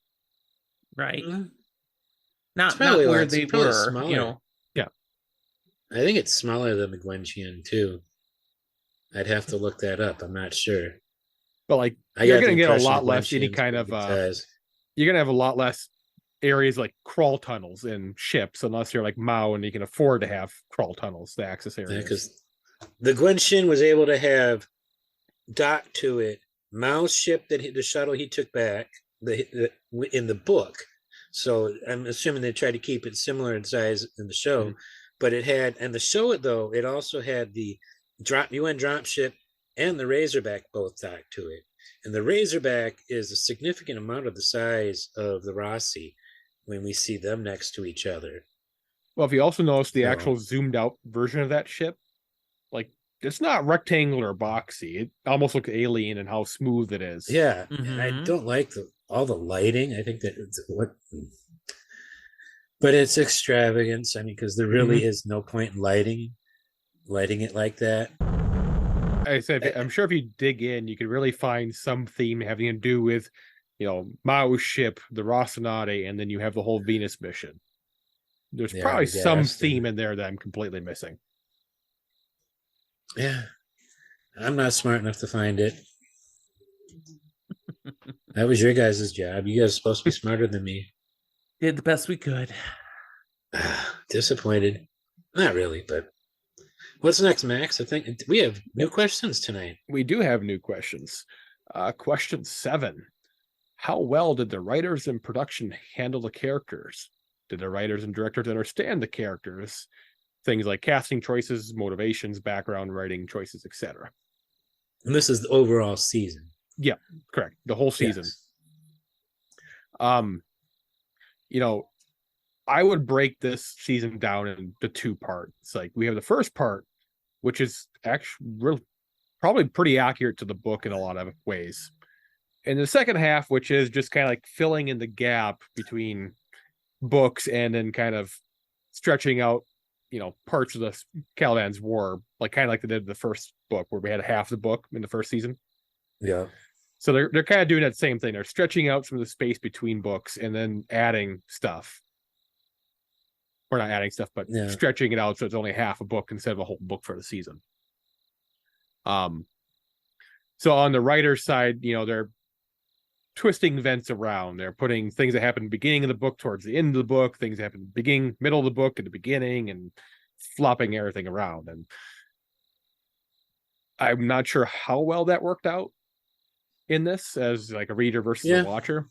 Right. Mhm. Not probably where lots- they probably were, smaller. I think it's smaller than the Gwenchian too. I'd have to look that up. I'm not sure. But like I you're got the gonna get a impression lot the less any Gwenchian's kind of pretty good size. you're gonna have a lot less areas like crawl tunnels in ships, unless you're like Mao and you can afford to have crawl tunnels to access Yeah, areas. because the Gwenchian was able to have docked to it Mao's ship the shuttle he took back in the book. So I'm assuming they tried to keep it similar in size in the show, but it had, and the show it also had the UN dropship and the Razorback both docked to it. And the Razorback is a significant amount of the size of the Rossi when we see them next to each other. Well, if you also notice the So- actual zoomed out version of that ship, like it's not rectangular or boxy. It almost looks alien in how smooth it is. Yeah, and I Mhm. don't like all the lighting. I think that but it's extravagance. I mean, because there really is no point in lighting it like that. I said, I'm sure if you dig in, you could really find some theme having to do with, Mao's ship, the Rocinante, and then you have the whole Venus mission. There's Yeah, probably the some gas thing. theme in there that I'm completely missing. Yeah, I'm not smart enough to find it. That was your guys' job. You guys are supposed to be smarter than me. Did the best we could. Disappointed. Not really, but what's next, Max? I think we have new questions tonight. We do have new questions. Question 7. How well did the writers and production handle the characters? Did the writers and directors understand the characters? Things like casting choices, motivations, background writing choices, etc. And this is the overall season. Correct. The whole season. Yes. I would break this season down into 2 parts. Like we have the first part, which is actually probably pretty accurate to the book in a lot of ways. And the second half, which is just kind of like filling in the gap between books and then kind of stretching out, parts of the Caliban's War, like kind of like they did the first book where we had half the book in the first season. Yeah. So they're kind of doing that same thing. They're stretching out some of the space between books and then adding stuff. Or not adding stuff, but Yeah. stretching it out so it's only half a book instead of a whole book for the season. So on the writer's side, they're twisting events around. They're putting things that happen at the beginning of the book towards the end of the book, things that happen at the beginning, middle of the book, at the beginning, and flopping everything around. And I'm not sure how well that worked out in this as like a reader versus a watcher.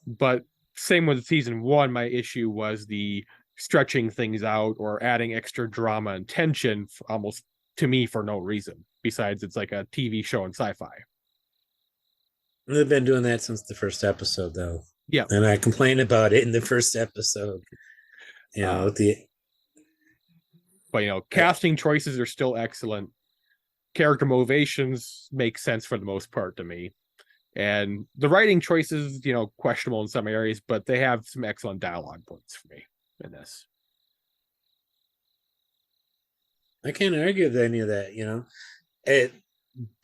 But same with season 1, my issue was the stretching things out or adding extra drama and tension almost to me for no reason, besides it's like a TV show in sci-fi. They've been doing that since the first episode, though. Yeah. And I complained about it in the first episode. But casting choices are still excellent. Character motivations make sense for the most part to me. And the writing choices, questionable in some areas, but they have some excellent dialogue points for me. in this. I can't argue with any of that.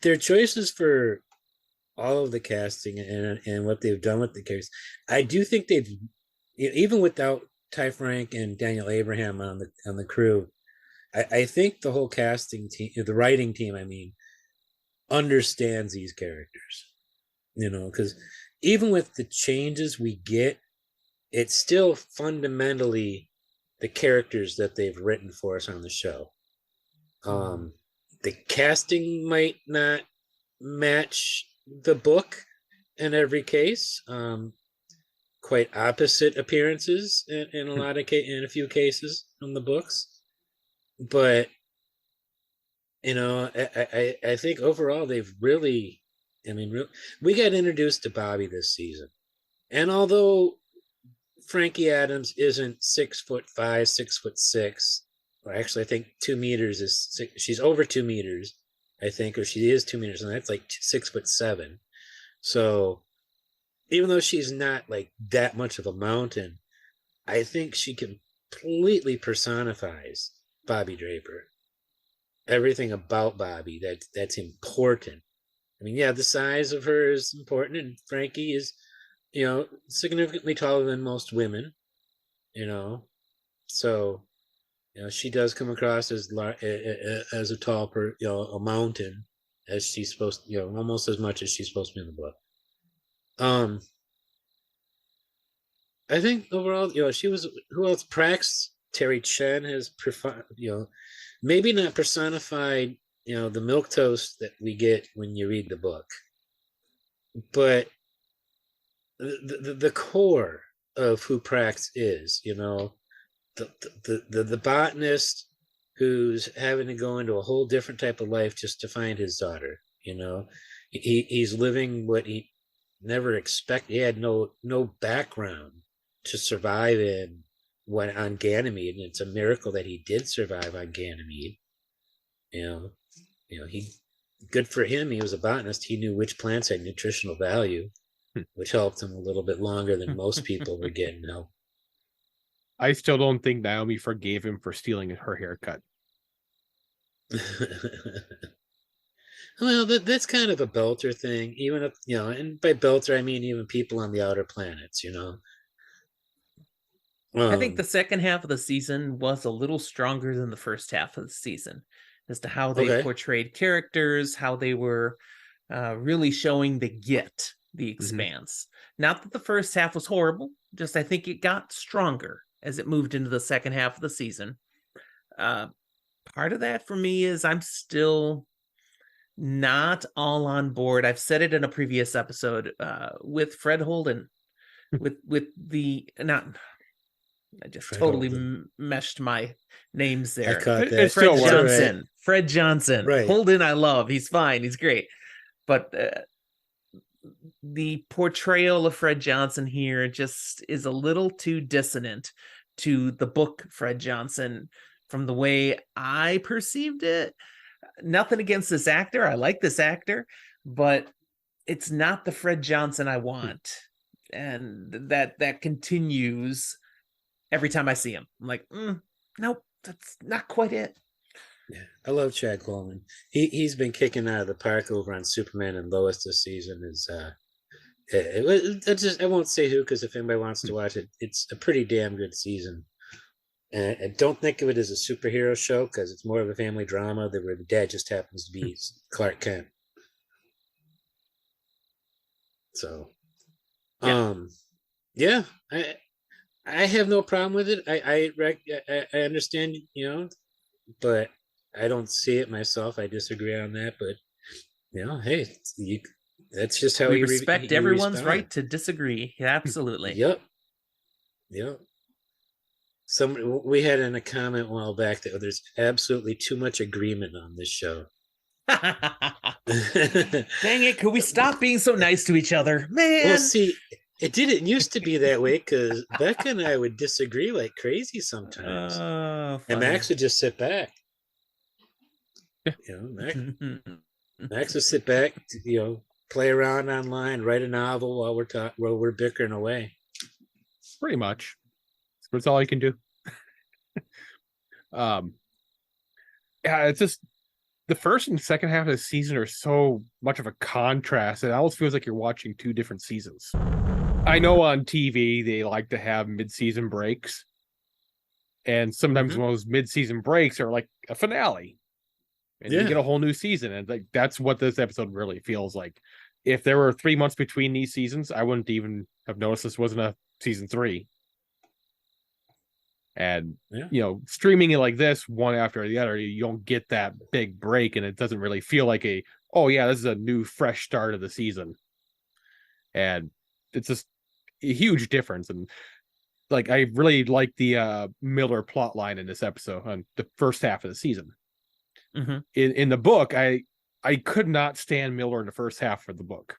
Their choices for all of the casting and what they've done with the characters. I do think they've, even without Ty Frank and Daniel Abraham on the crew, I think the whole casting team, the writing team, I mean, understands these characters. Because even with the changes we get, it's still fundamentally the characters that they've written for us on the show. The casting might not match the book in every case. Quite opposite appearances in a few cases from the books, but I think overall they've really, we got introduced to Bobby this season, and although Frankie Adams isn't 6'5", 6'6", or actually I think 2 meters is she's over 2 meters, I think, or she is 2 meters, and that's like 6'7". So even though she's not like that much of a mountain, I think she completely personifies Bobby Draper. Everything about Bobby that's important. The size of her is important, and Frankie is, significantly taller than most women, so, she does come across as a tall a mountain, as she's supposed, almost as much as she's supposed to be in the book. I think overall, she was, who else? Prax, Terry Chen has, maybe not personified, the milquetoast that we get when you read the book, but the core of who Prax is, the botanist who's having to go into a whole different type of life just to find his daughter. He's living what he never expected. He had no background to survive in when on Ganymede, and it's a miracle that he did survive on Ganymede. He, good for him, he was a botanist. He knew which plants had nutritional value, which helped him a little bit longer than most people were getting help. I still don't think Naomi forgave him for stealing her haircut. Well, that's kind of a Belter thing, even if, and by Belter I mean even people on the outer planets. I think the second half of the season was a little stronger than the first half of the season, as to how they portrayed characters, how they were really showing the Expanse. Not that the first half was horrible, just I think it got stronger as it moved into the second half of the season. Part of that for me is I'm still not all on board. I've said it in a previous episode with Fred Holden, with the not. I just Fred totally meshed my names there. I caught that. Fred Johnson. Right. Fred Johnson. Right. Holden, I love. He's fine. He's great. But the portrayal of Fred Johnson here just is a little too dissonant to the book Fred Johnson from the way I perceived it. Nothing against this actor. I like this actor, but it's not the Fred Johnson I want. And that continues every time I see him. I'm like, nope, that's not quite it. Yeah, I love Chad Coleman. He's been kicking out of the park over on Superman and Lois this season. I won't say who, because if anybody wants to watch it, it's a pretty damn good season. And don't think of it as a superhero show, because it's more of a family drama where the dad just happens to be Clark Kent. So, yeah, I have no problem with it. I understand, but I don't see it myself. I disagree on that, but hey, that's just how we respect everyone's right to disagree. Yeah, absolutely. Yep. We had in a comment a while back that there's absolutely too much agreement on this show. Dang it! Could we stop being so nice to each other, man? Well, see, it didn't used to be that way, because Becca and I would disagree like crazy sometimes, and Max would just sit back. Max would sit back, play around online, write a novel while we're bickering away. Pretty much. That's all I can do. Yeah, it's just the first and second half of the season are so much of a contrast. It almost feels like you're watching two different seasons. I know on TV they like to have mid-season breaks, and sometimes those mid-season breaks are like a finale, and you get a whole new season. And like that's what this episode really feels like. If there were 3 months between these seasons, I wouldn't even have noticed this wasn't a season 3. And streaming it like this, one after the other, you don't get that big break, and it doesn't really feel like this is a new, fresh start of the season. And it's just a huge difference. And like, I really like the Miller plot line in this episode on the first half of the season. In the book, I could not stand Miller in the first half of the book.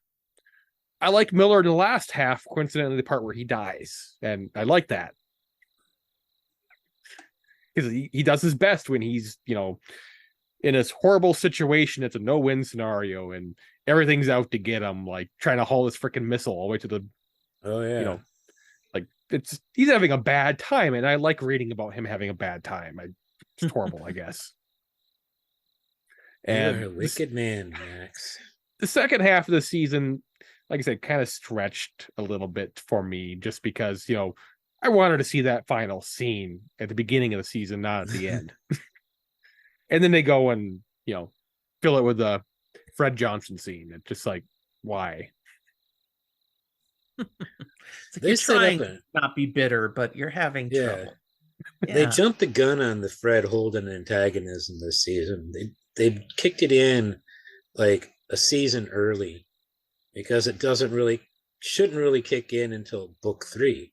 I like Miller in the last half, coincidentally, the part where he dies, and I like that. Because he does his best when he's, in this horrible situation. It's a no-win scenario, and everything's out to get him, like trying to haul this freaking missile all the way to the, like he's having a bad time, and I like reading about him having a bad time. It's horrible, I guess. And you're a wicked man, Max. The second half of the season, like I said, kind of stretched a little bit for me, just because, I wanted to see that final scene at the beginning of the season, not at the end. And then they go and, fill it with the Fred Johnson scene. It's just like, why? You're trying to not be bitter, but you're having trouble. Yeah. They jumped the gun on the Fred Holden antagonism this season. They kicked it in like a season early, because it shouldn't really kick in until book 3.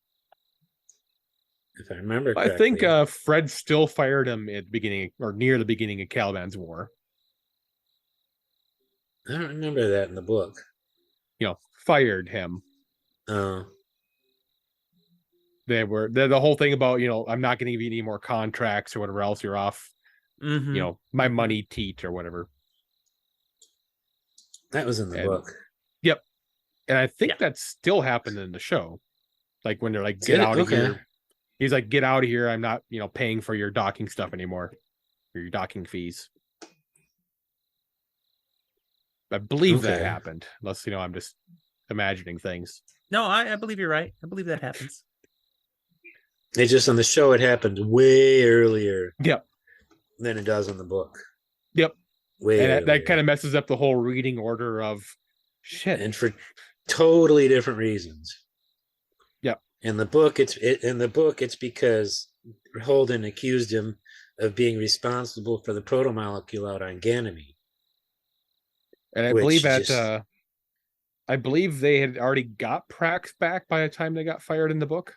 If I remember correctly. I think Fred still fired him at the beginning, or near the beginning of Caliban's War. I don't remember that in the book. Fired him. Oh. The whole thing about, I'm not going to give you any more contracts or whatever else, you're off, my money teat or whatever. That was in the book. Yep. And I think that still happened in the show. Like when they're like, get out of here. He's like, get out of here. I'm not, paying for your docking stuff anymore. Or your docking fees. I believe that happened. Unless, I'm just imagining things. No, I believe you're right. I believe that happens. It's just on the show, it happened way earlier. Yep. Than it does in the book. Yep. Way and that kind of messes up the whole reading order of shit. And for totally different reasons. Yep. In the book, it's because Holden accused him of being responsible for the protomolecule out on Ganymede. And I believe that I believe they had already got Prax back by the time they got fired in the book.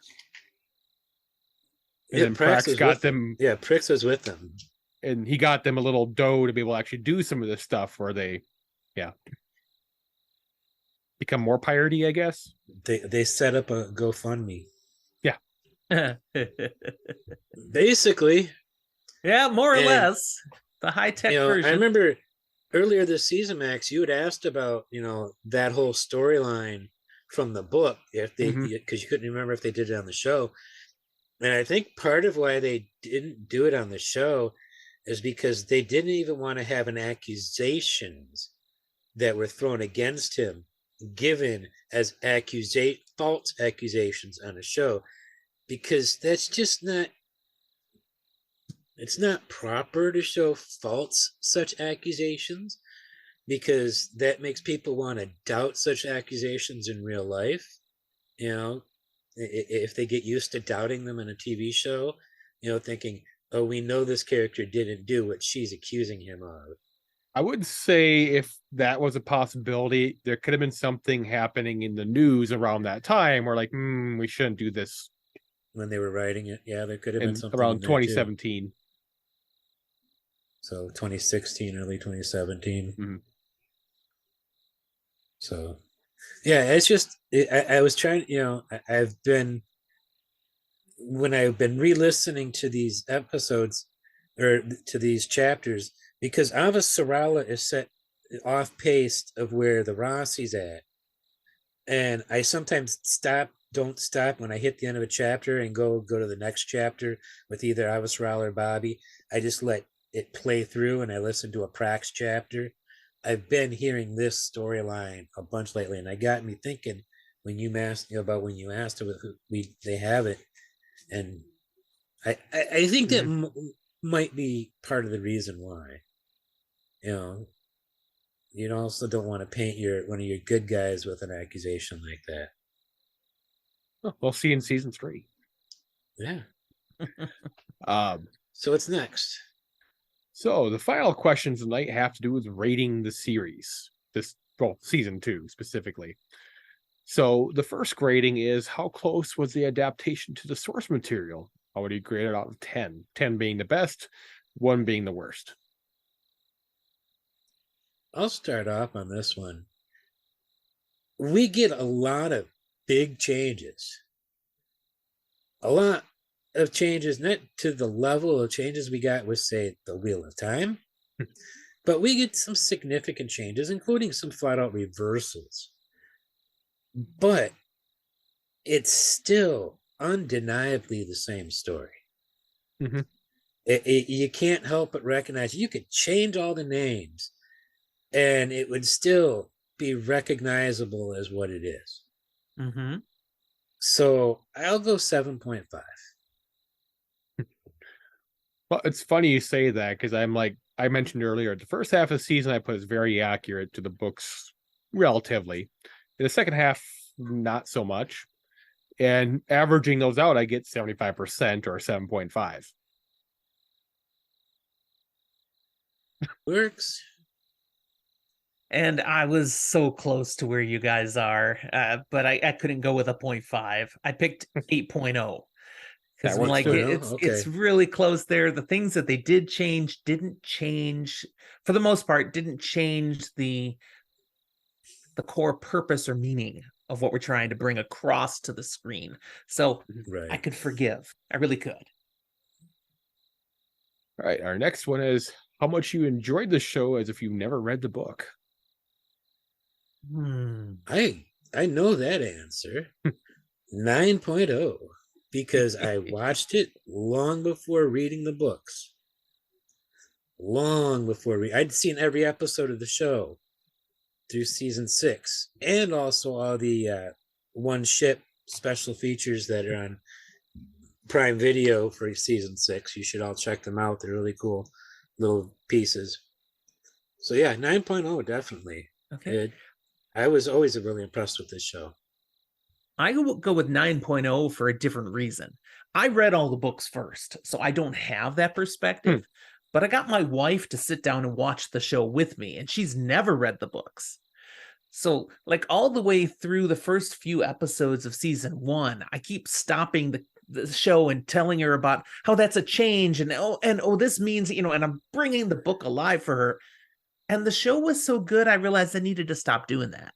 And then Prax got them. Yeah, Prax was with them. And he got them a little dough to be able to actually do some of this stuff where they, become more piratey, I guess. They set up a GoFundMe. Yeah. Basically. Yeah, more or less. The high-tech version. I remember earlier this season, Max, you had asked about, that whole storyline from the book, if they, because you couldn't remember if they did it on the show. And I think part of why they didn't do it on the show is because they didn't even want to have an accusations that were thrown against him given as false accusations on a show, because that's just not, it's not proper to show such accusations, because that makes people want to doubt such accusations in real life. If they get used to doubting them in a TV show, thinking, oh, we know this character didn't do what she's accusing him of. I would say if that was a possibility, there could have been something happening in the news around that time where like, we shouldn't do this. When they were writing it. Yeah, there could have been something around 2017. So 2016, early 2017. Mm-hmm. So, yeah, it's just, I was trying, when I've been re-listening to these episodes or to these chapters, because Ava Sarala is set off pace of where the Rossi's at. And I sometimes stop don't stop when I hit the end of a chapter and go to the next chapter with either Avasral or Bobby. I just let it play through and I listen to a Prax chapter. I've been hearing this storyline a bunch lately, and I got me thinking when you asked about when you asked they have it, and I think that might be part of the reason why. You also don't want to paint one of your good guys with an accusation like that. Oh, we'll see in season 3. Yeah. So what's next? So the final questions tonight have to do with rating the series. Season 2 specifically. So the first grading is, how close was the adaptation to the source material? How would you grade it out of 10? 10 being the best, 1 being the worst. I'll start off on this one. We get a lot of big changes. A lot of changes, not to the level of changes we got with, say, the Wheel of Time, but we get some significant changes, including some flat-out reversals. But it's still undeniably the same story. Mm-hmm. You can't help but recognize you could change all the names and it would still be recognizable as what it is. Mm-hmm. So I'll go 7.5. Well, it's funny you say that, because I'm like, I mentioned earlier, the first half of the season I put is very accurate to the books, relatively. In the second half, not so much. And averaging those out, I get 75% or 7.5. Works. And I was so close to where you guys are, but I couldn't go with a 0.5. I picked 8.0. Because I'm like, it's really close there. The things that they did change didn't change, for the most part, didn't change the core purpose or meaning of what we're trying to bring across to the screen. So I could forgive. I really could. All right, our next one is how much you enjoyed the show as if you never read the book. I know that answer. 9.0. Because I watched it long before reading the books. Long before I'd seen every episode of the show through season 6, and also all the one ship special features that are on Prime Video for season 6. You should all check them out. They're really cool little pieces. So yeah, 9.0 definitely. Okay. I was always really impressed with this show. I will go with 9.0 for a different reason. I read all the books first, so I don't have that perspective. But I got my wife to sit down and watch the show with me, and she's never read the books. So, like, all the way through the first few episodes of season 1, I keep stopping the show and telling her about how that's a change, and this means, and I'm bringing the book alive for her. And the show was so good, I realized I needed to stop doing that.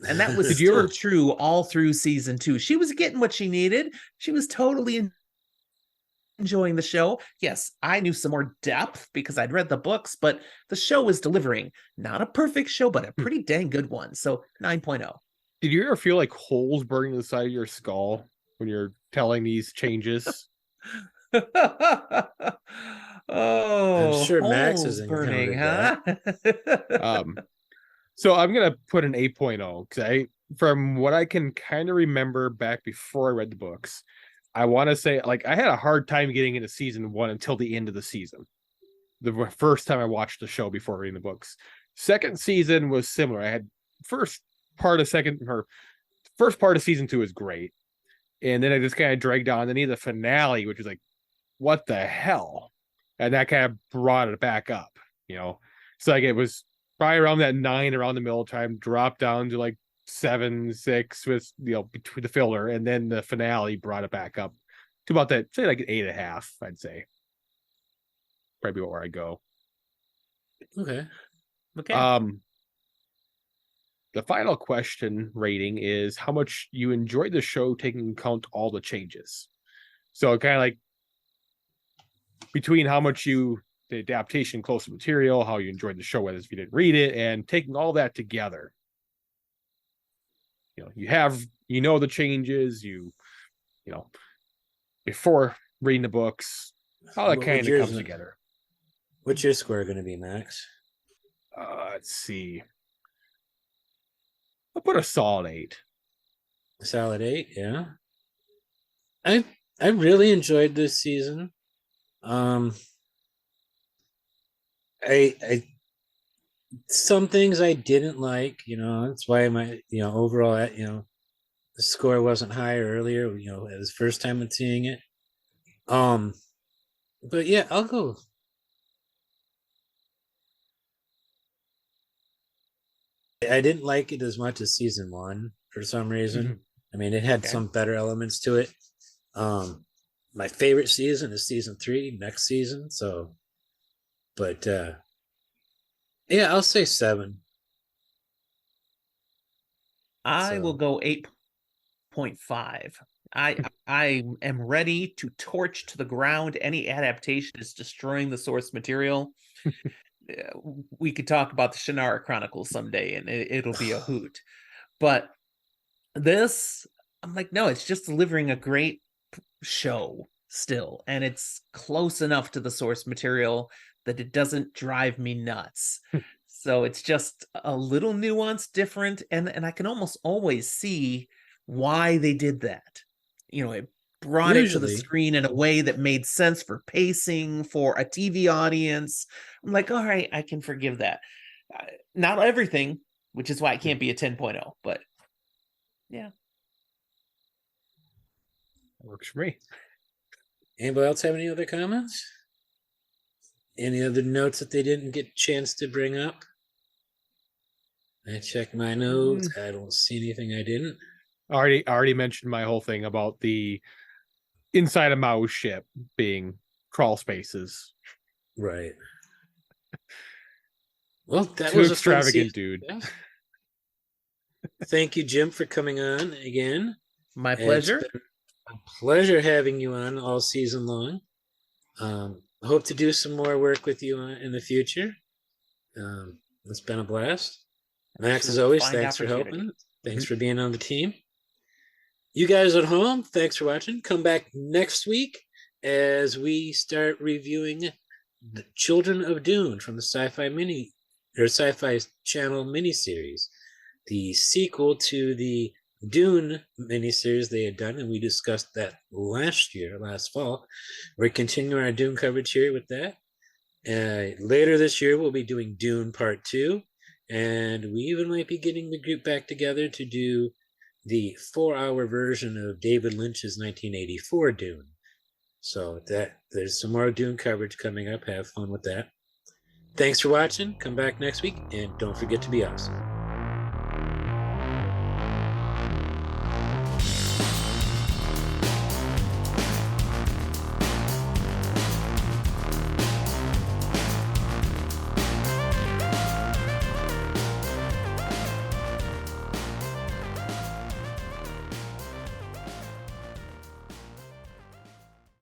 And that was still true all through season 2. She was getting what she needed. She was totally enjoying the show. Yes, I knew some more depth because I'd read the books, but the show was delivering not a perfect show, but a pretty dang good one. So 9.0. Did you ever feel like holes burning the side of your skull when you're telling these changes? I'm sure Max is burning, huh? So I'm going to put an 8.0 because from what I can kind of remember back before I read the books, I want to say, like, I had a hard time getting into season 1 until the end of the season. The first time I watched the show before reading the books. Second season was similar. I had first part of season 2 is great. And then I just kind of dragged on. Then the finale, which was like, what the hell? And that kind of brought it back up, So like it was probably around that 9 around the middle time, dropped down to like 7, 6 with between the filler, and then the finale brought it back up to about that, say like an 8.5, I'd say. Probably where I go. Okay. The final question rating is how much you enjoyed the show taking into account all the changes. So kind of like between how much the adaptation close to material, how you enjoyed the show as if you didn't read it, and taking all that together. You have you know the changes, you know, before reading the books, how that What kind would of yours- comes together. What's your score going to be, Max? Let's see. I'll put a solid 8. A solid 8, yeah. I really enjoyed this season. I some things I didn't like, you know, that's why my, you know, overall, you know, the score wasn't higher earlier, you know, it was first time I'm seeing it. But yeah, I'll go. I didn't like it as much as season 1 for some reason. Mhm. I mean, it had Okay. some better elements to it. My favorite season is season 3 next season. So, but yeah, I'll say 7. I So- will go 8.5. I am ready to torch to the ground any adaptation is destroying the source material. We could talk about the Shannara Chronicles someday, and it'll be a hoot. But this, I'm like, no, it's just delivering a great show still, and it's close enough to the source material that it doesn't drive me nuts. So it's just a little nuance different, and I can almost always see why they did that. You know, it brought it to the Usually- screen in a way that made sense for pacing for a TV audience. I'm like, all right, I can forgive that. Not everything, which is why it can't be a 10.0, but yeah. Works for me. Anybody else have any other comments? Any other notes that they didn't get a chance to bring up? I checked my notes. I don't see anything I didn't. I already mentioned my whole thing about the inside a Mao's ship being crawl spaces. Right. Well, that Too was a fun extravagant, season. dude. Yeah. Thank you, Jim, for coming on again. My It's pleasure. been a pleasure having you on all season long. I hope to do some more work with you in the future. It's been a blast. Max, Sure, as always, find thanks for opportunity. helping. Thanks for being on the team. You guys at home, thanks for watching. Come back next week as we start reviewing The Children of Dune from the Sci-Fi Channel miniseries, the sequel to the Dune miniseries they had done, and we discussed that last fall. We're continuing our Dune coverage here with that. Later this year, we'll be doing Dune Part 2, and we even might be getting the group back together to do the 4-hour version of David Lynch's 1984 Dune. So there's some more Dune coverage coming up. Have fun with that. Thanks for watching. Come back next week, and don't forget to be awesome.